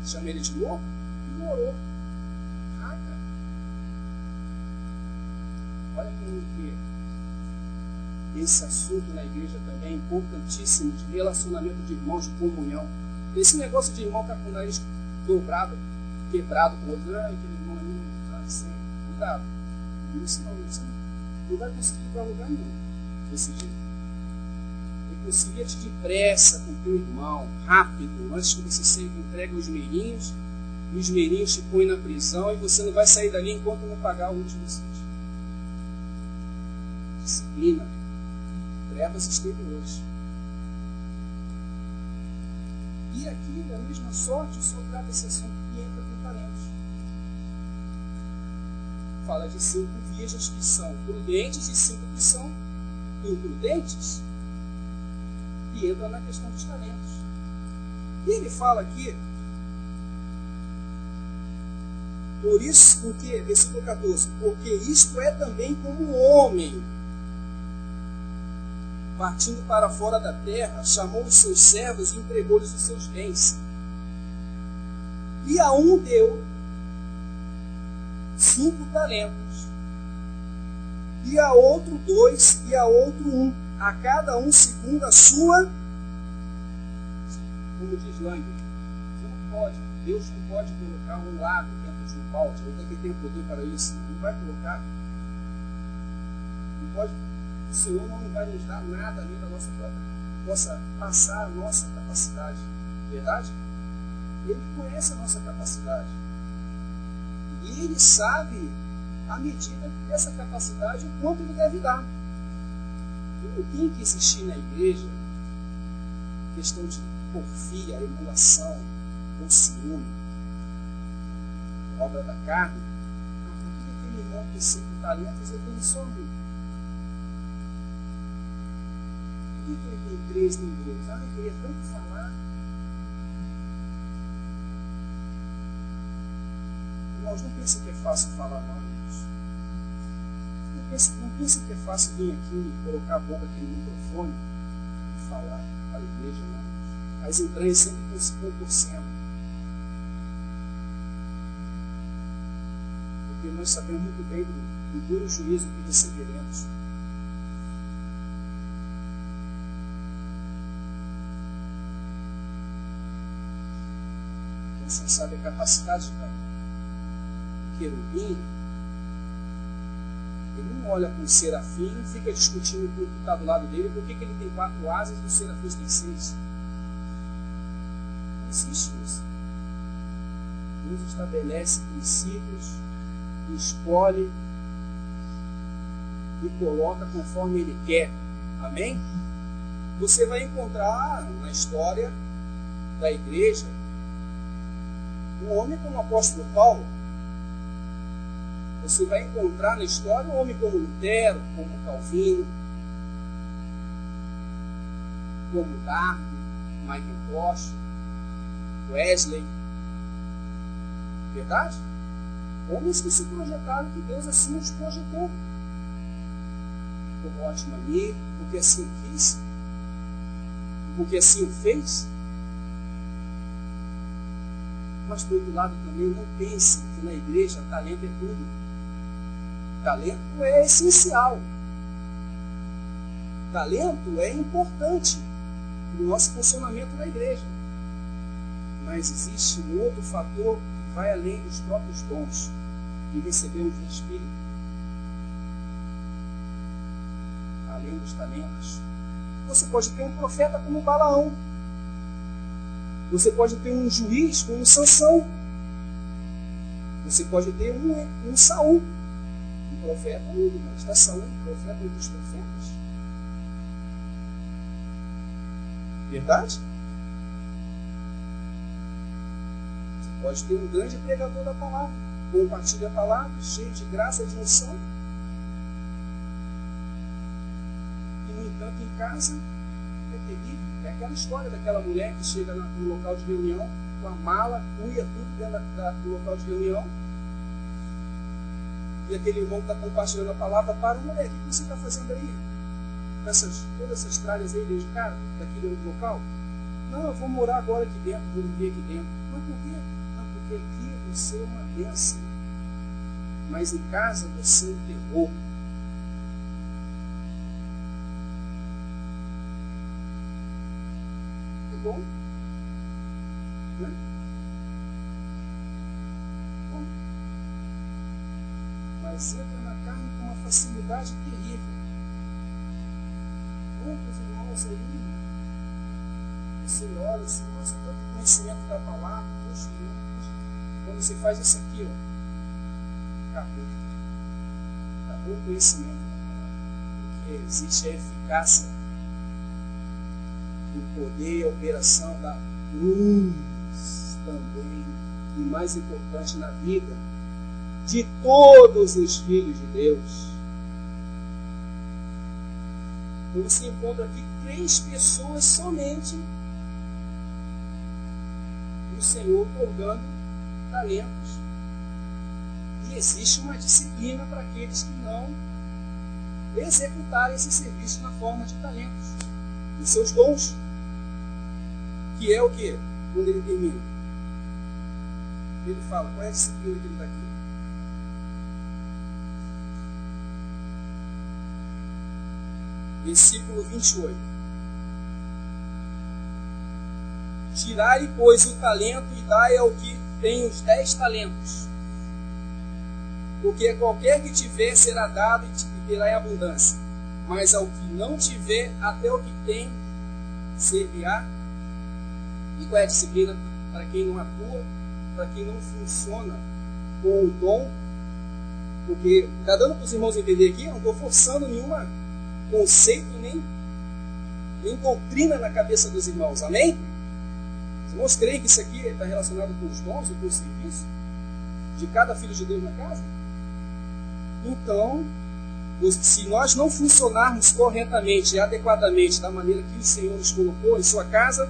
Chama ele de louco? Ignorou. Raca. Olha como que esse assunto na igreja também é importantíssimo, de relacionamento de irmãos, de comunhão. Esse negócio de irmão está com o nariz dobrado, quebrado, com o outro, aquele irmão ali não está assim, cuidado. Isso não vai conseguir ir para lugar nenhum desse jeito. Reconcilia-te depressa com teu irmão, rápido, antes que você seja entregue aos meirinhos, e os meirinhos te põem na prisão, e você não vai sair dali enquanto não pagar o último cento. Disciplina, trevas exteriores. E aqui, a mesma sorte, o Senhor trata esse assunto que entra com talentos. Fala de 5 virgens que são prudentes e 5 que são imprudentes. E entra na questão dos talentos. E ele fala aqui, por isso, porque, versículo 14, porque isto é também como o homem, partindo para fora da terra, chamou os seus servos e entregou-lhes os seus bens. E a um deu 5 talentos, e a outro 2, e a outro 1, a cada um segundo a sua, como diz Lang, você não pode, Deus não pode colocar um lago dentro de um balde, não tem que ter poder para isso, não vai colocar, não pode. O Senhor não vai nos dar nada além da nossa própria, possa passar a nossa capacidade. Verdade? Ele conhece a nossa capacidade. E Ele sabe a medida dessa capacidade, o quanto Ele deve dar. E não tem que existir na igreja questão de porfia, emulação, ou ciúme, obra da carne. Por que aquele irmão tem 5 talentos e eu tenho só 1? Por que ele tem 3 nem 2? Eu queria tanto falar. Irmãos, não pensem que é fácil falar mal, irmãos. Não pensem que é fácil vir aqui e colocar a boca aqui no microfone e falar para a igreja, não. As entranhas sempre se contorcendo. Porque nós sabemos muito bem do duro juízo que receberemos. Você sabe a capacidade do querubim, ele não olha para o serafim e fica discutindo com o que está do lado dele por que ele tem 4 asas e o serafim tem 6. Não existe isso. Deus estabelece princípios, escolhe e coloca conforme Ele quer. Amém? Você vai encontrar na história da igreja um homem como o apóstolo Paulo. Você vai encontrar na história um homem como Lutero, como Calvino, como Darby, Macintosh, Wesley. Verdade? Homens que se projetaram, que Deus assim os projetou. Como ótima amigo, porque assim o quis, porque assim o fez. Mas, por outro lado, também não pense que na igreja talento é tudo. Talento é essencial. Talento é importante no nosso funcionamento na igreja. Mas existe um outro fator que vai além dos próprios dons. que recebemos do Espírito, além dos talentos. Você pode ter um profeta como Balaão. Você pode ter um juiz como Sansão. Você pode ter um Saul. Um profeta, mas está Saul, um profeta dos profetas. Verdade? Você pode ter um grande pregador da palavra, compartilha a palavra, cheio de graça e de unção. E, no entanto, em casa, é terrível. É aquela história daquela mulher que chega no local de reunião, com a mala, cuia tudo dentro do local de reunião. E aquele irmão que está compartilhando a palavra, para, mulher, o que você está fazendo aí? Todas essas tralhas aí, Deus, cara, daquele outro local? Não, eu vou morar agora aqui dentro, vou viver aqui dentro. Mas por quê? Não, porque aqui você é uma bênção. Mas em casa você é um terror. É bom? Né? Bom. Mas entra na carne com uma facilidade terrível. Muitos irmãos aí, você olha assim, nossa, tanto conhecimento da palavra, poxa, quando você faz isso aqui, ó, acabou o conhecimento da palavra, porque existe a eficácia, o poder e a operação da luz também, e mais importante na vida de todos os filhos de Deus. Então você encontra aqui 3 pessoas somente o Senhor otorgando talentos. E existe uma disciplina para aqueles que não executarem esse serviço na forma de talentos. Os seus dons. Que é o quê? Quando ele termina. Ele fala, qual é a disciplina que ele está aqui? Versículo 28. Tirai, pois, o talento e dai ao que tem os 10 talentos. Porque qualquer que tiver será dado e terá em abundância. Mas ao que não tiver, até o que tem servirá. E qual é a disciplina? Para quem não atua, para quem não funciona com o dom. Porque está dando para os irmãos entender aqui, eu não estou forçando nenhuma conceito, nem doutrina na cabeça dos irmãos. Amém? Os irmãos creem que isso aqui está relacionado com os dons e com o serviço de cada filho de Deus na casa? Então, se nós não funcionarmos corretamente e adequadamente da maneira que o Senhor nos colocou em sua casa,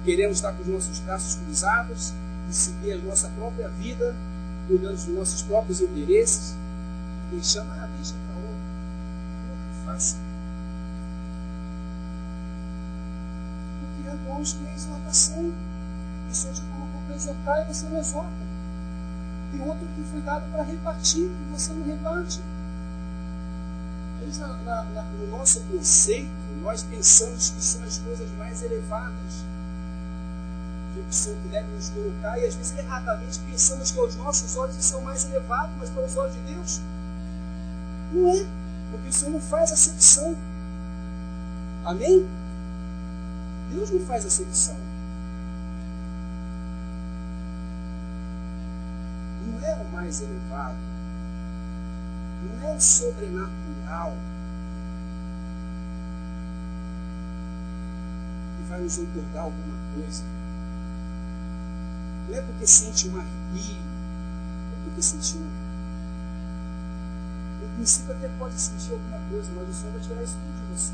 queremos estar com os nossos braços cruzados e seguir a nossa própria vida, cuidando dos nossos próprios interesses, deixa para outro. Faça. Porque é dons que é exortação. O Senhor te colocou para exortar e você não exorta. Tem outro que foi dado para repartir e você não reparte. Mas no nosso conceito, nós pensamos que são as coisas mais elevadas que o Senhor deve nos colocar, e às vezes erradamente pensamos que aos nossos olhos isso é o mais elevado, mas para os olhos de Deus não é, porque o Senhor não faz acepção. Amém? Deus não faz acepção. Não é o mais elevado, não é o sobrenatural que vai nos otorgar alguma coisa. Não é porque sente um arrepio, é porque sentiu. No princípio até pode sentir alguma coisa, mas o Senhor vai tirar isso tudo de você.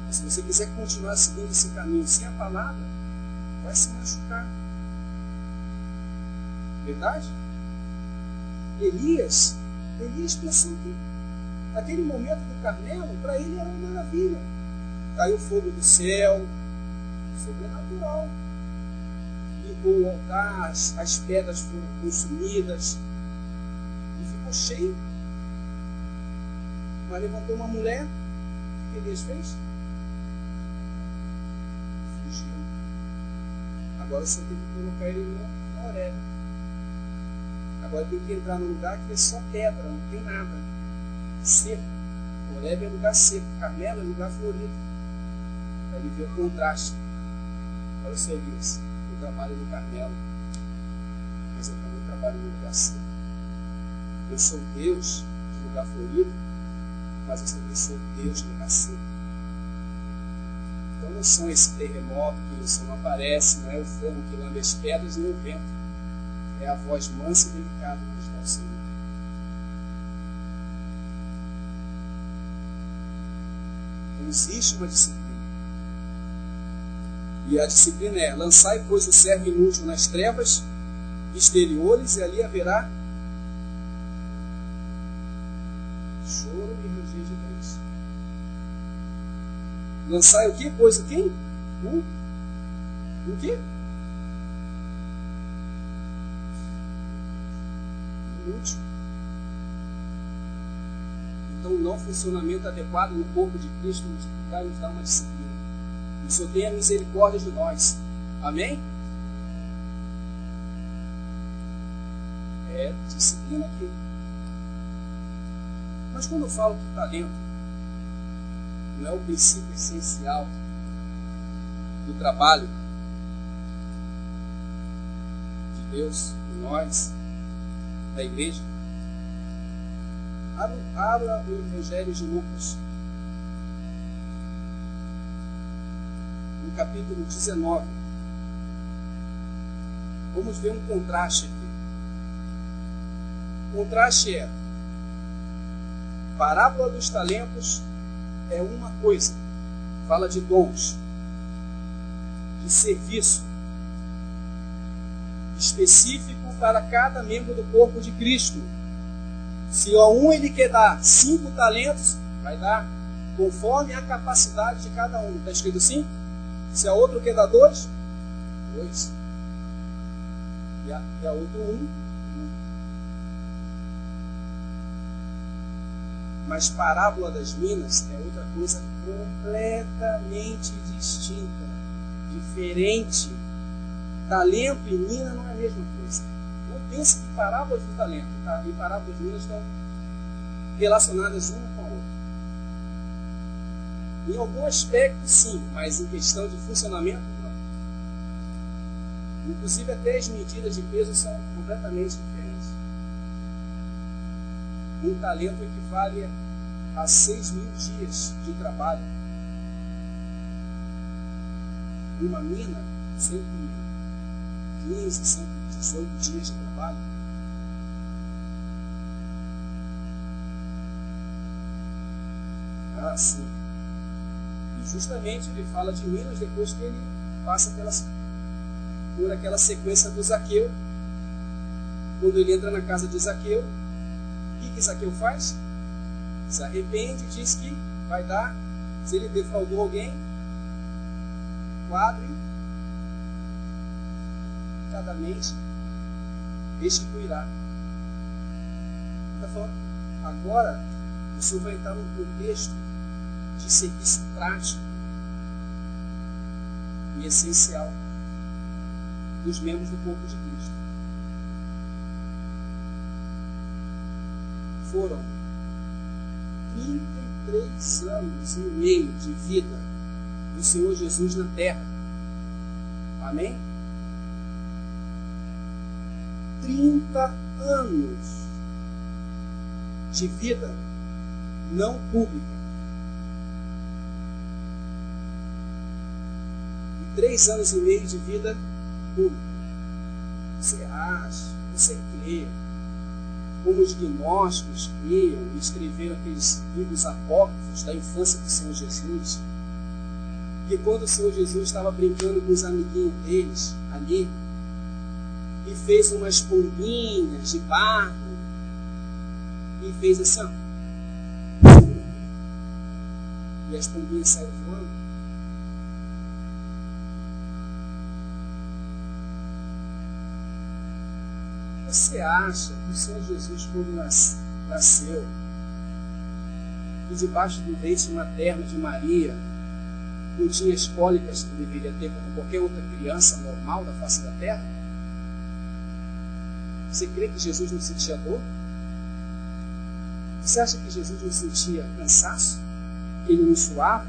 Mas se você quiser continuar seguindo esse caminho sem a palavra, vai se machucar. Verdade? Elias pensou que naquele momento do Carmelo, para ele era uma maravilha. Caiu fogo do céu, sobrenatural. Limpou o altar, as pedras foram consumidas e ficou cheio. Mas levantou uma mulher, o que Elias fez? Fugiu. Agora você tem que colocar ele na orelha. Agora tem que entrar num lugar que é só pedra, não tem nada. Seco. Horebe é lugar seco. Carmelo é lugar florido. Aí ele vê o contraste. Olha o serviço. Eu trabalho no Carmelo, mas eu também trabalho no lugar seco. Eu sou Deus de lugar florido, mas eu também sou Deus de lugar seco. Então não são esse terremoto que o sol não aparece, não é o fogo que lambe as pedras, nem o vento. É a voz mansa e delicada que está o Senhor. Então existe uma disciplina. E a disciplina é: lançai, pois, o servo inútil nas trevas exteriores, e ali haverá choro e ranger de dentes. Lançai o quê? Pois o quê? O quê? Inútil. Então, o não funcionamento adequado no corpo de Cristo vai nos dar uma disciplina. O Senhor tenha misericórdia de nós. Amém? É disciplina aqui. Mas quando eu falo que talento não é o princípio essencial do trabalho de Deus em nós, da igreja, abra o Evangelho de Lucas, no capítulo 19. Vamos ver um contraste aqui. O contraste é: parábola dos talentos é uma coisa, fala de dons, de serviço específico para cada membro do corpo de Cristo. Se a um ele quer dar 5 talentos, vai dar conforme a capacidade de cada um. Está escrito assim? Se a outro quer dar 2, 2. E a outro 1. Mas parábola das minas é outra coisa completamente distinta, diferente. Talento e mina não é a mesma coisa. Não pense que parábolas do talento e parábolas das minas estão relacionadas uma com a outra. Em algum aspecto, sim, mas em questão de funcionamento, não. Inclusive, até as medidas de peso são completamente diferentes. Um talento equivale a 6.000 dias de trabalho. Uma mina, 115, 118 dias de trabalho. Ah, sim. E justamente ele fala de minas depois que ele passa por aquela sequência do Zaqueu. Quando ele entra na casa de Zaqueu, o que Zaqueu faz? Se arrepende e diz que vai dar, se ele defraudou alguém, quadricadamente restituirá. Está falando, agora o Senhor vai entrar num contexto de serviço prático e essencial dos membros do corpo de Cristo. Foram 33 anos e meio de vida do Senhor Jesus na terra. Amém? 30 anos de vida não pública. E 3 anos e meio de vida pública. Você acha, você crê, como os gnósticos criam e escreveram aqueles livros apócrifos da infância do Senhor Jesus, que quando o Senhor Jesus estava brincando com os amiguinhos deles ali, e fez umas pombinhas de barro, e fez assim, ó, e as pombinhas saíram voando. Você acha que o Senhor Jesus, quando nasceu, e debaixo do leite materno de Maria, não tinha as cólicas que deveria ter como qualquer outra criança normal da face da terra? Você crê que Jesus não sentia dor? Você acha que Jesus não sentia cansaço? Que ele não suava?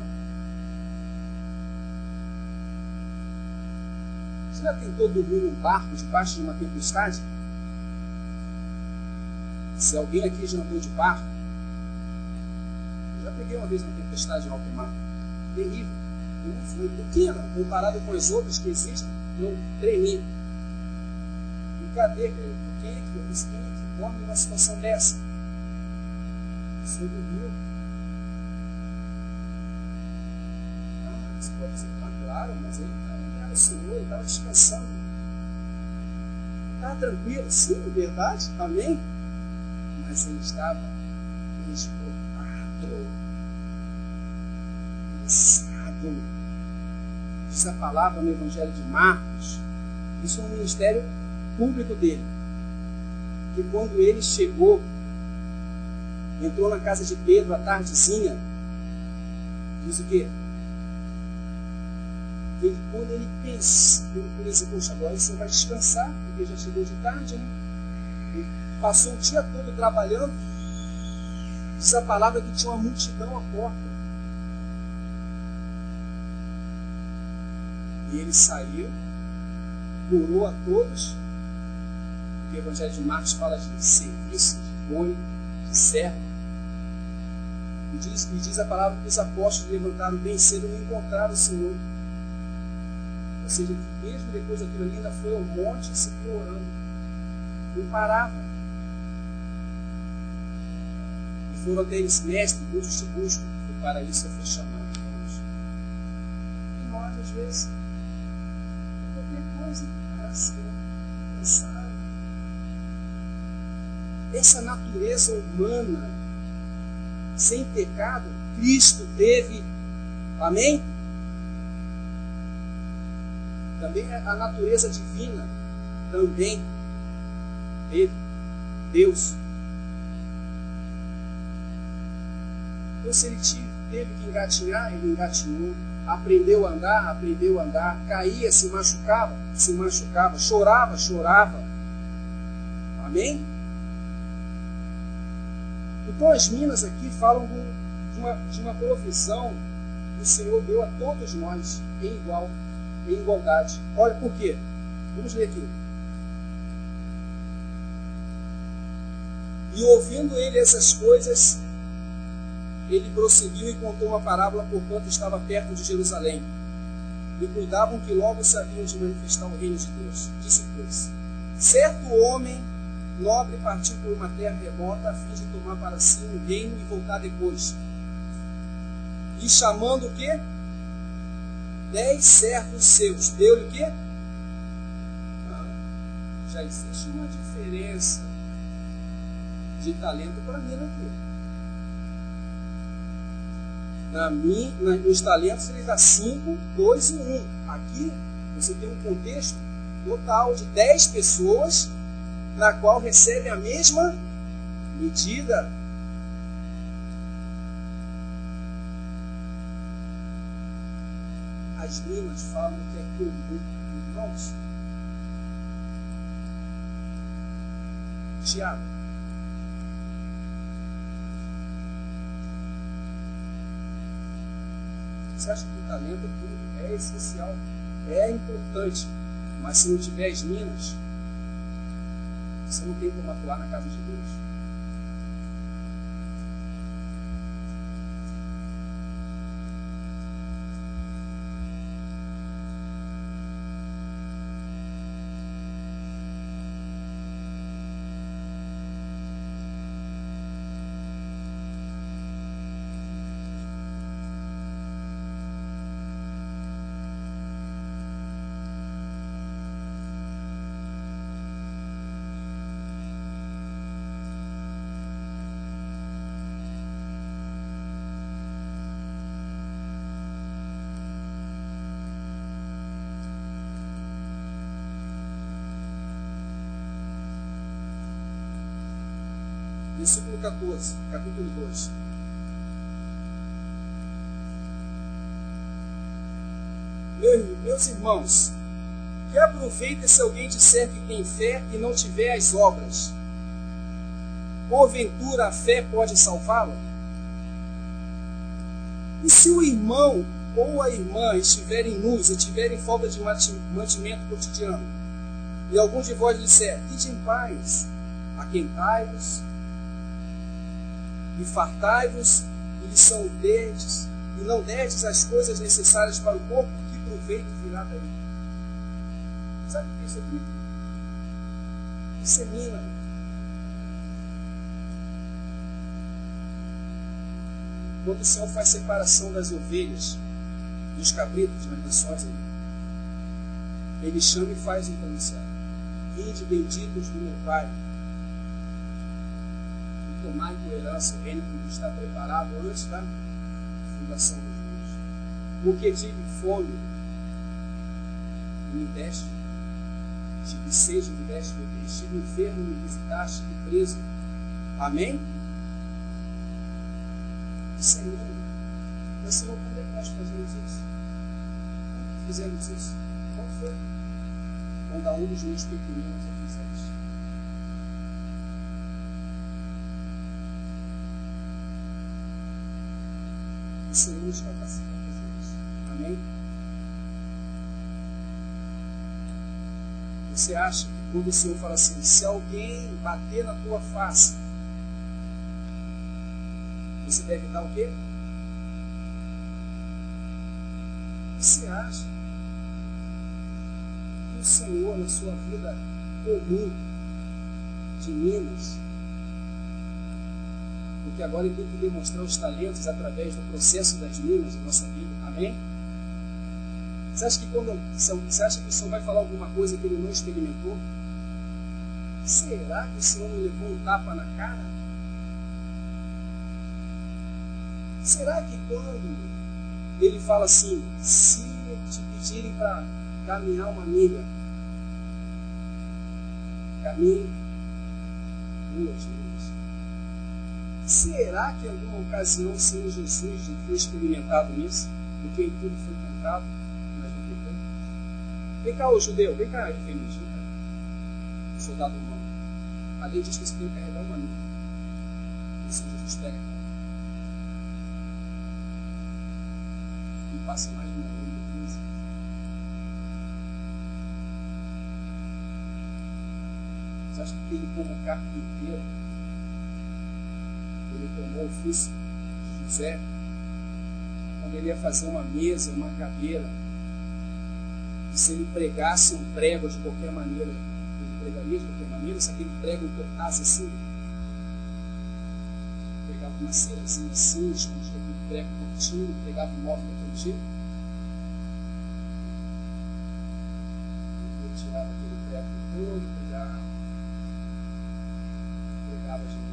Você já tentou dormir num barco debaixo de uma tempestade? Se alguém aqui já andou de barco, eu já peguei uma vez uma tempestade em alto mar. Terrível. Eu não fui pequena, comparado com as outras que existem, eu tremi. E cadê? Quem é que dorme numa situação dessa? Você dormiu. Você pode dizer, claro, mas ele não era o Senhor, ele estava descansando. Estava tranquilo, sim, verdade, amém? Mas ele estava esgotado, cansado. Diz a palavra no Evangelho de Marcos, isso é um ministério público dele, que quando ele chegou, entrou na casa de Pedro à tardezinha, diz o quê? Quando ele pensa, ele disse, poxa, agora você vai descansar, porque já chegou de tarde, né? Ele passou o dia todo trabalhando, diz a palavra que tinha uma multidão à porta. E ele saiu, curou a todos, porque o Evangelho de Marcos fala de serviço, de boi, de servo. E diz a palavra que os apóstolos levantaram bem cedo e não encontraram o Senhor. Ou seja, que mesmo depois daquilo ali ainda foi ao monte e se ficou orando. Não parava. E foram até eles, mestre, muitos te buscam, e para isso eu fui chamado. E nós, às vezes, qualquer coisa, cansado. Essa natureza humana, sem pecado, Cristo teve. Amém? Também a natureza divina também teve. Deus. Então, se ele teve que engatinhar, ele engatinhou. Aprendeu a andar, caía, se machucava, chorava. Amém? Então as minas aqui falam de uma provisão que o Senhor deu a todos nós em igualdade. Olha por quê? Vamos ler aqui. E ouvindo ele essas coisas, ele prosseguiu e contou uma parábola porquanto estava perto de Jerusalém. E cuidavam que logo se haviam de manifestar o reino de Deus. Disse, pois, certo homem nobre partiu por uma terra remota a fim de tomar para si um reino e voltar depois. E chamando o quê? 10 servos seus. Deu-lhe o quê? Já existe uma diferença de talento para mim aqui. Nos talentos ele dá 5, 2 e 1. Aqui você tem um contexto total de 10 pessoas na qual recebe a mesma medida. As minas falam que é comum, irmãos. Tiago. Você acha que o talento é essencial, é importante, mas se não tiver as minas, você não tem como atuar na casa de Deus. Versículo 14, capítulo 2. Meus irmãos, Que aproveita se alguém disser que tem fé e não tiver as obras? Porventura a fé pode salvá-lo? E se o irmão ou a irmã estiverem nus e tiverem falta de mantimento cotidiano, e algum de vós disser, ide em paz, aquentai-vos e fartai-vos, e lhes são derdes, e não derdes as coisas necessárias para o corpo, que proveito virá daí? Sabe o que é isso aqui? Dissemina. Quando o Senhor faz separação das ovelhas, dos cabritos, nas nações, Ele chama e faz um pronunciado. Vinde benditos do meu Pai, e tomai por herança o reino que está preparado antes da fundação dos mundos. Porque tive fome, e me deste, tive sede, me deste beber, estive enfermo, me visitaste, e preso. Amém? Senhor, mas Senhor, quando é que nós fazemos isso? Quando fizemos isso? Qual foi? Quando a um dos meus pequeninos eu fiz isso. O Senhor nos capacita a fazer isso. Amém? Você acha que quando o Senhor fala assim, se alguém bater na tua face, você deve dar o quê? Você acha que o Senhor, na sua vida comum de Minas, porque agora ele tem que demonstrar os talentos através do processo das minas na nossa vida, amém? Você acha que o Senhor vai falar alguma coisa que ele não experimentou? Será que o Senhor não levou um tapa na cara? Será que quando ele fala assim, se te pedirem para caminhar uma milha, caminhe 2 milhas? Será que em alguma ocasião o Senhor Jesus não foi experimentado nisso? Porque em tudo foi tentado, mas não pecou? Vem cá, ô judeu, vem cá, infeliz, vem cá. Soldado romano. A lei diz que você tem que carregar uma milha. E o Senhor Jesus pega. Passa mais de uma hora, 15. Você acha que ele, como carpinteiro, ele tomou o ofício de José, quando ele ia fazer uma mesa, uma cadeira, e se ele pregasse um prego de qualquer maneira, ele pregaria de qualquer maneira, se aquele prego cortasse assim, pegava uma cerazinha assim, escondia aquele prego curtinho, pegava o móvel daquele jeito, e tirava aquele prego todo, pegava de novo.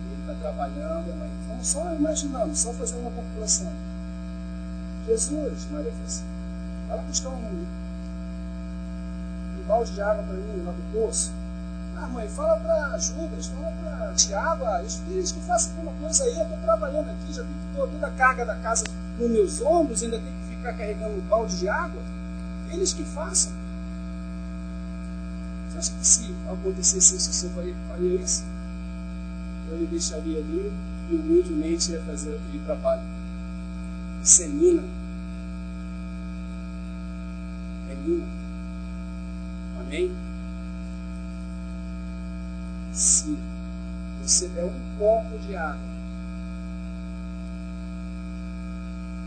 E ele está trabalhando, mas vamos só imaginando, só fazendo uma população. Jesus, Maria falou assim, vai lá buscar um balde de água para mim lá do poço. Ah, mãe, fala para Judas, fala para Tiago, eles que façam alguma coisa aí, eu estou trabalhando aqui, já tenho toda a carga da casa nos meus ombros, ainda tenho que ficar carregando um balde de água. Eles que façam. Você acha que se acontecesse isso, o senhor faria isso? Eu me deixaria ali e humildemente ia fazer aquele trabalho. Isso é mina. É mina. Amém? Se você der um copo de água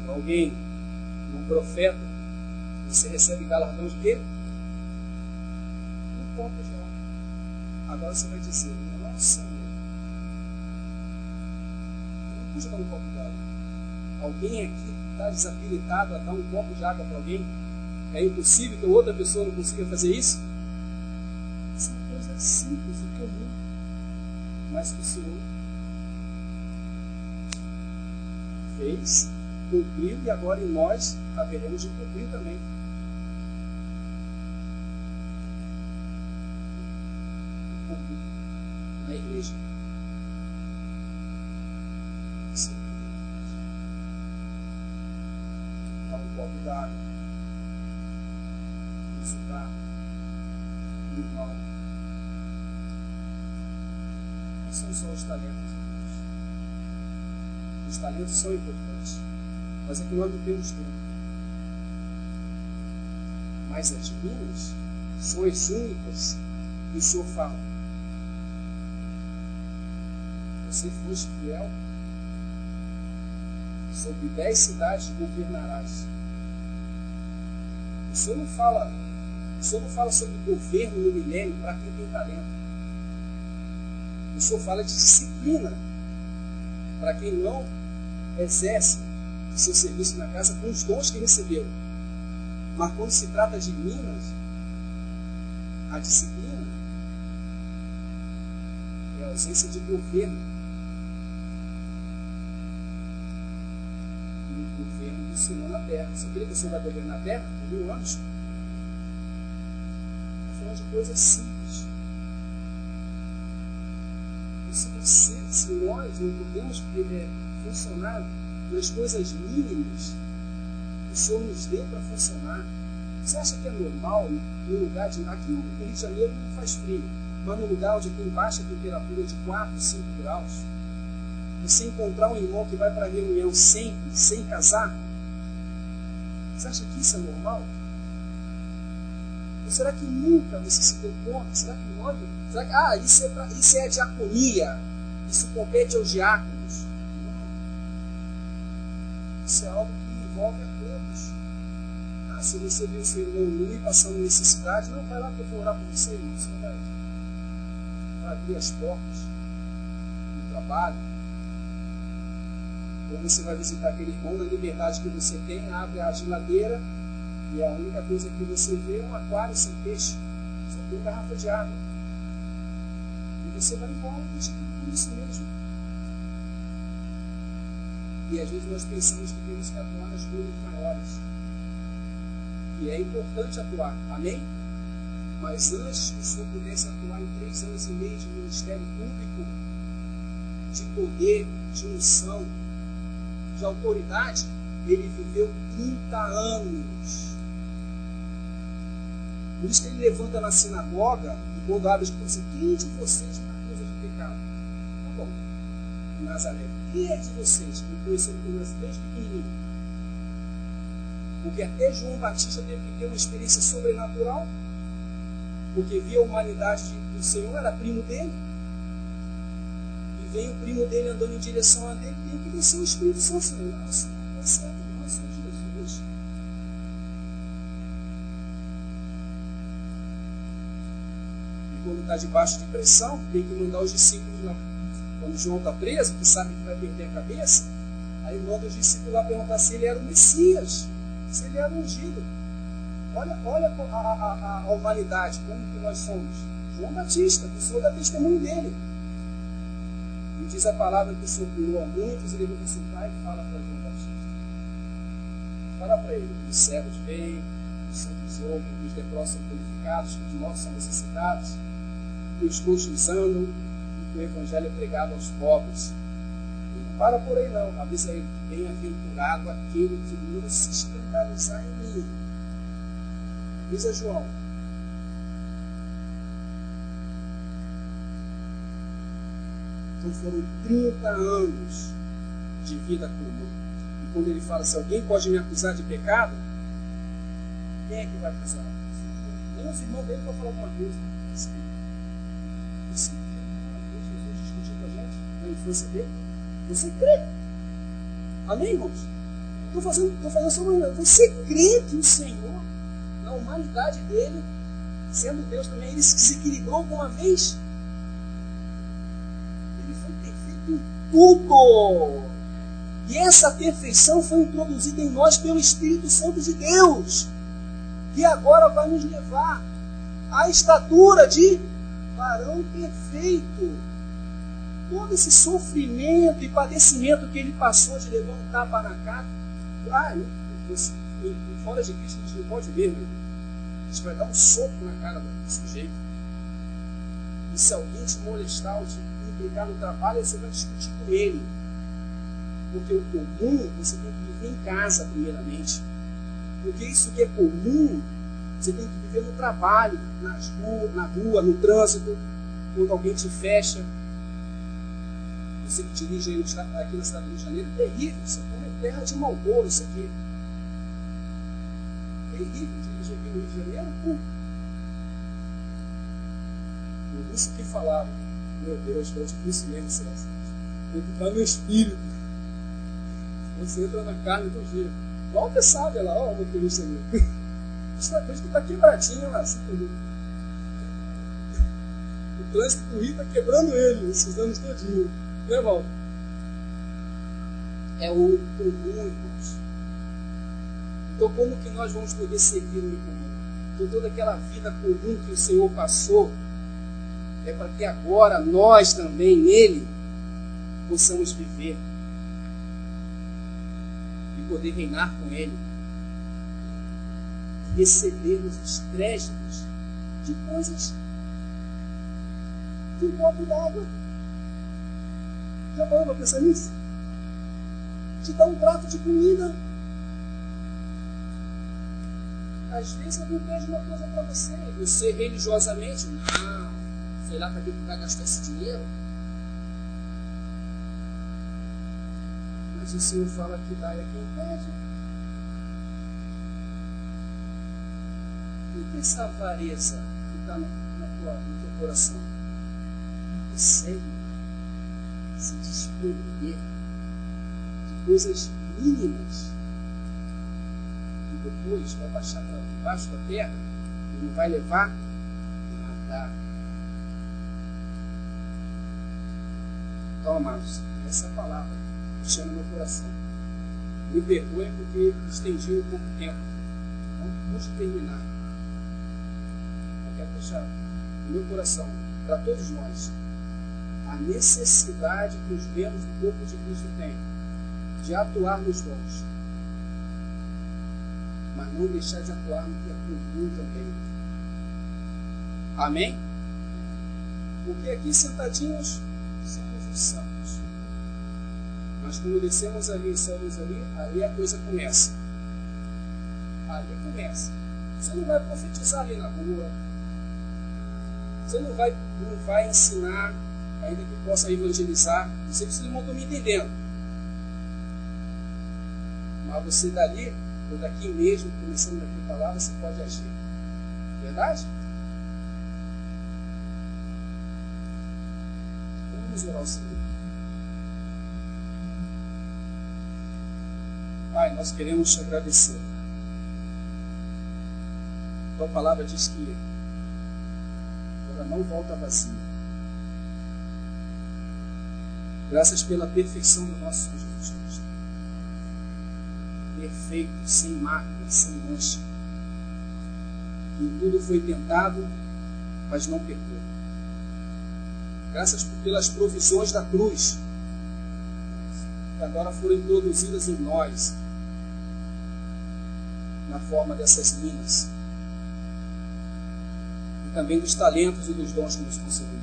para alguém, um profeta, você recebe galardão de quê? Um copo de água. Agora você vai dizer, nossa, eu não pude dar um copo de água. Alguém aqui está desabilitado a dar um copo de água para alguém? É impossível que outra pessoa não consiga fazer isso? Isso é uma coisa simples e comum, mas que o Senhor fez, cumpriu, e agora em nós haveremos de cumprir também. Na igreja. Dá um copo d'água. resultado normal. Não são só os talentos, irmãos. Os talentos são importantes, mas é que nós não temos tempo. Mas as minas são as únicas que o Senhor fala. Você foste fiel, sobre 10 cidades governarás. O Senhor não fala sobre governo no milênio para quem tem talento. O Senhor fala de disciplina para quem não exerce o seu serviço na casa com os dons que recebeu. Mas quando se trata de minas, a disciplina é a ausência de governo. O governo do Senhor na terra. Você queria que o Senhor vai governar a terra por 1000 anos? Estou falando de coisas simples. Se nós não podemos funcionar nas coisas mínimas que o Senhor nos deu para funcionar, você acha que é normal no lugar de... Aqui no Rio de Janeiro não faz frio, mas no lugar onde tem baixa temperatura de 4, 5 graus, você encontrar um irmão que vai para a reunião sem casar, você acha que isso é normal? Ou será que nunca você se deu conta? Será que isso é a diaconia? Isso compete aos diáconos? Não. Isso é algo que envolve a todos. Se você viu o seu irmão nu e passando necessidade, não, vai lá que eu vou orar por você, irmão. Você vai abrir as portas do trabalho. Ou você vai visitar aquele irmão na liberdade que você tem, abre a geladeira e a única coisa que você vê é um aquário sem peixe, só tem garrafa de água. E você vai embora por isso mesmo. E às vezes nós pensamos que temos que atuar nas coisas maiores. E é importante atuar, amém? Mas antes que o Senhor pudesse atuar em 3 anos e meio de ministério público, de poder, de unção, de autoridade, ele viveu 30 anos. Por isso que ele levanta na sinagoga e quando abre, ele assim, quem de vocês me acusa de pecado? Tá bom, Nazaré, quem é de vocês que me conheceu desde pequenininho? Porque até João Batista teve que ter uma experiência sobrenatural, porque via a humanidade do Senhor, era primo dele, e vem o primo dele andando em direção a dele, tem que descer o Espírito Santo, Senhor. Nossa, não é certo, não é só Jesus. E quando está debaixo de pressão, tem que mandar os discípulos lá. Quando João está preso, que sabe que vai perder a cabeça, aí manda os discípulos lá perguntar se ele era o Messias, se ele era ungido. Olha a humanidade, como que nós somos. João Batista, o Senhor dá testemunho dele. E diz a palavra que o Senhor curou a muitos, e ele vai assim, pai, fala para João Batista. Fala para ele, os cegos veem, os cegos ouvem, os leprosos são purificados, os mortos são ressuscitados, que os coxos andam, e que o evangelho é pregado aos pobres. Não para por aí não, avisa ele, bem-aventurado aquele que não se escandalizar em mim. Avisa João. Então foram 30 anos de vida comum. E quando ele fala, se alguém pode me acusar de pecado, quem é que vai acusar? Nem os irmãos dele vão falar alguma coisa. Jesus discutiu com a gente na infância dele. Você crê? Amém, irmãos? Estou fazendo só uma. Você crê que o Senhor, na humanidade dele, sendo Deus também, ele se desequilibrou alguma vez? Ele foi perfeito em tudo. E essa perfeição foi introduzida em nós pelo Espírito Santo de Deus, que agora vai nos levar à estatura de varão perfeito. Todo esse sofrimento e padecimento que ele passou de levar um tapa na cara, fora de Cristo a gente não pode ver, meu irmão. A gente vai dar um soco na cara do sujeito. E se alguém te molestar ou te implicar no trabalho, você vai discutir com ele. Porque o comum você tem que viver em casa primeiramente. Porque isso que é comum Você tem que viver no trabalho, na rua, no trânsito, quando alguém te fecha. Você que dirige aí aqui na cidade do Rio de Janeiro, é terrível. Isso aqui é terra de mau gosto, isso aqui. É terrível dirigir aqui no Rio de Janeiro. O russo que falava, meu Deus, é difícil mesmo, Celso. Tem que estar no espírito. Você entra na carne do jeito. Walter sabe lá, ó, o motorista ali. Isso é coisa que está quebradinha lá, assim, o trânsito do Rio está quebrando ele esses anos todinhos. Né, Walter? É o comum, irmãos. Então, como que nós vamos poder servir no comum? Então, toda aquela vida comum que o Senhor passou, é para que agora nós também, nele, possamos viver e poder reinar com Ele, recebermos os créditos de coisas de um copo d'água. Já parou para pensar nisso? Te dá um prato de comida. Às vezes alguém pede uma coisa para você, você religiosamente, não, sei lá para que vai gastar esse dinheiro. Mas o Senhor fala que dá a quem pede. E que essa avareza que está no teu coração? Consegue se desprender de coisas mínimas e depois vai baixar para debaixo da terra e não vai levar nada. Então, amados, essa palavra chama meu coração. Me perdoem porque estendi um pouco tempo. Vamos terminar. Eu quero deixar no meu coração, para todos nós, a necessidade que os membros do corpo de Cristo têm de atuar nos dons, mas não deixar de atuar no que é comum também. Amém? Porque aqui sentadinhos somos os santos. Mas quando descemos ali e saímos ali, aí a coisa começa. Ali começa. Você não vai profetizar ali na rua. Você não vai ensinar, ainda que possa evangelizar. Não sei se vocês não estão me entendendo. Mas você dali, ou daqui mesmo, começando daqui a palavra, você pode agir. Verdade? Então vamos orar ao Senhor. Pai, nós queremos te agradecer. Tua palavra diz que ela não volta vazia. Graças pela perfeição do nosso Senhor Jesus Cristo. Perfeito, sem mácula, sem mancha. Em tudo foi tentado, mas não pecou. Graças pelas provisões da cruz, que agora foram introduzidas em nós, na forma dessas minas, e também dos talentos e dos dons que nos concedeu.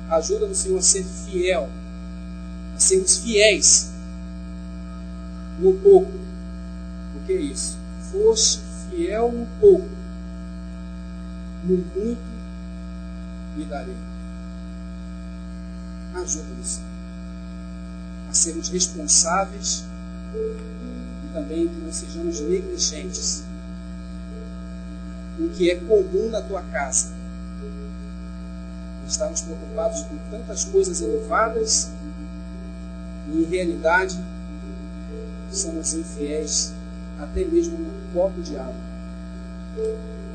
Ajuda-nos, Senhor, a ser fiel, a sermos fiéis no pouco. O que é isso? Foste fiel no pouco, no muito me darei. Ajuda-nos a sermos responsáveis e também que não sejamos negligentes no que é comum na tua casa. Estamos preocupados com tantas coisas elevadas e, em realidade, somos infiéis até mesmo no copo de água.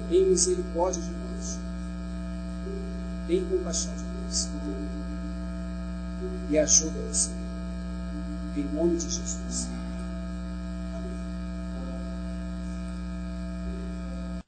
Tem misericórdia de nós. Tem compaixão de nós. E ajuda-nos, em nome de Jesus.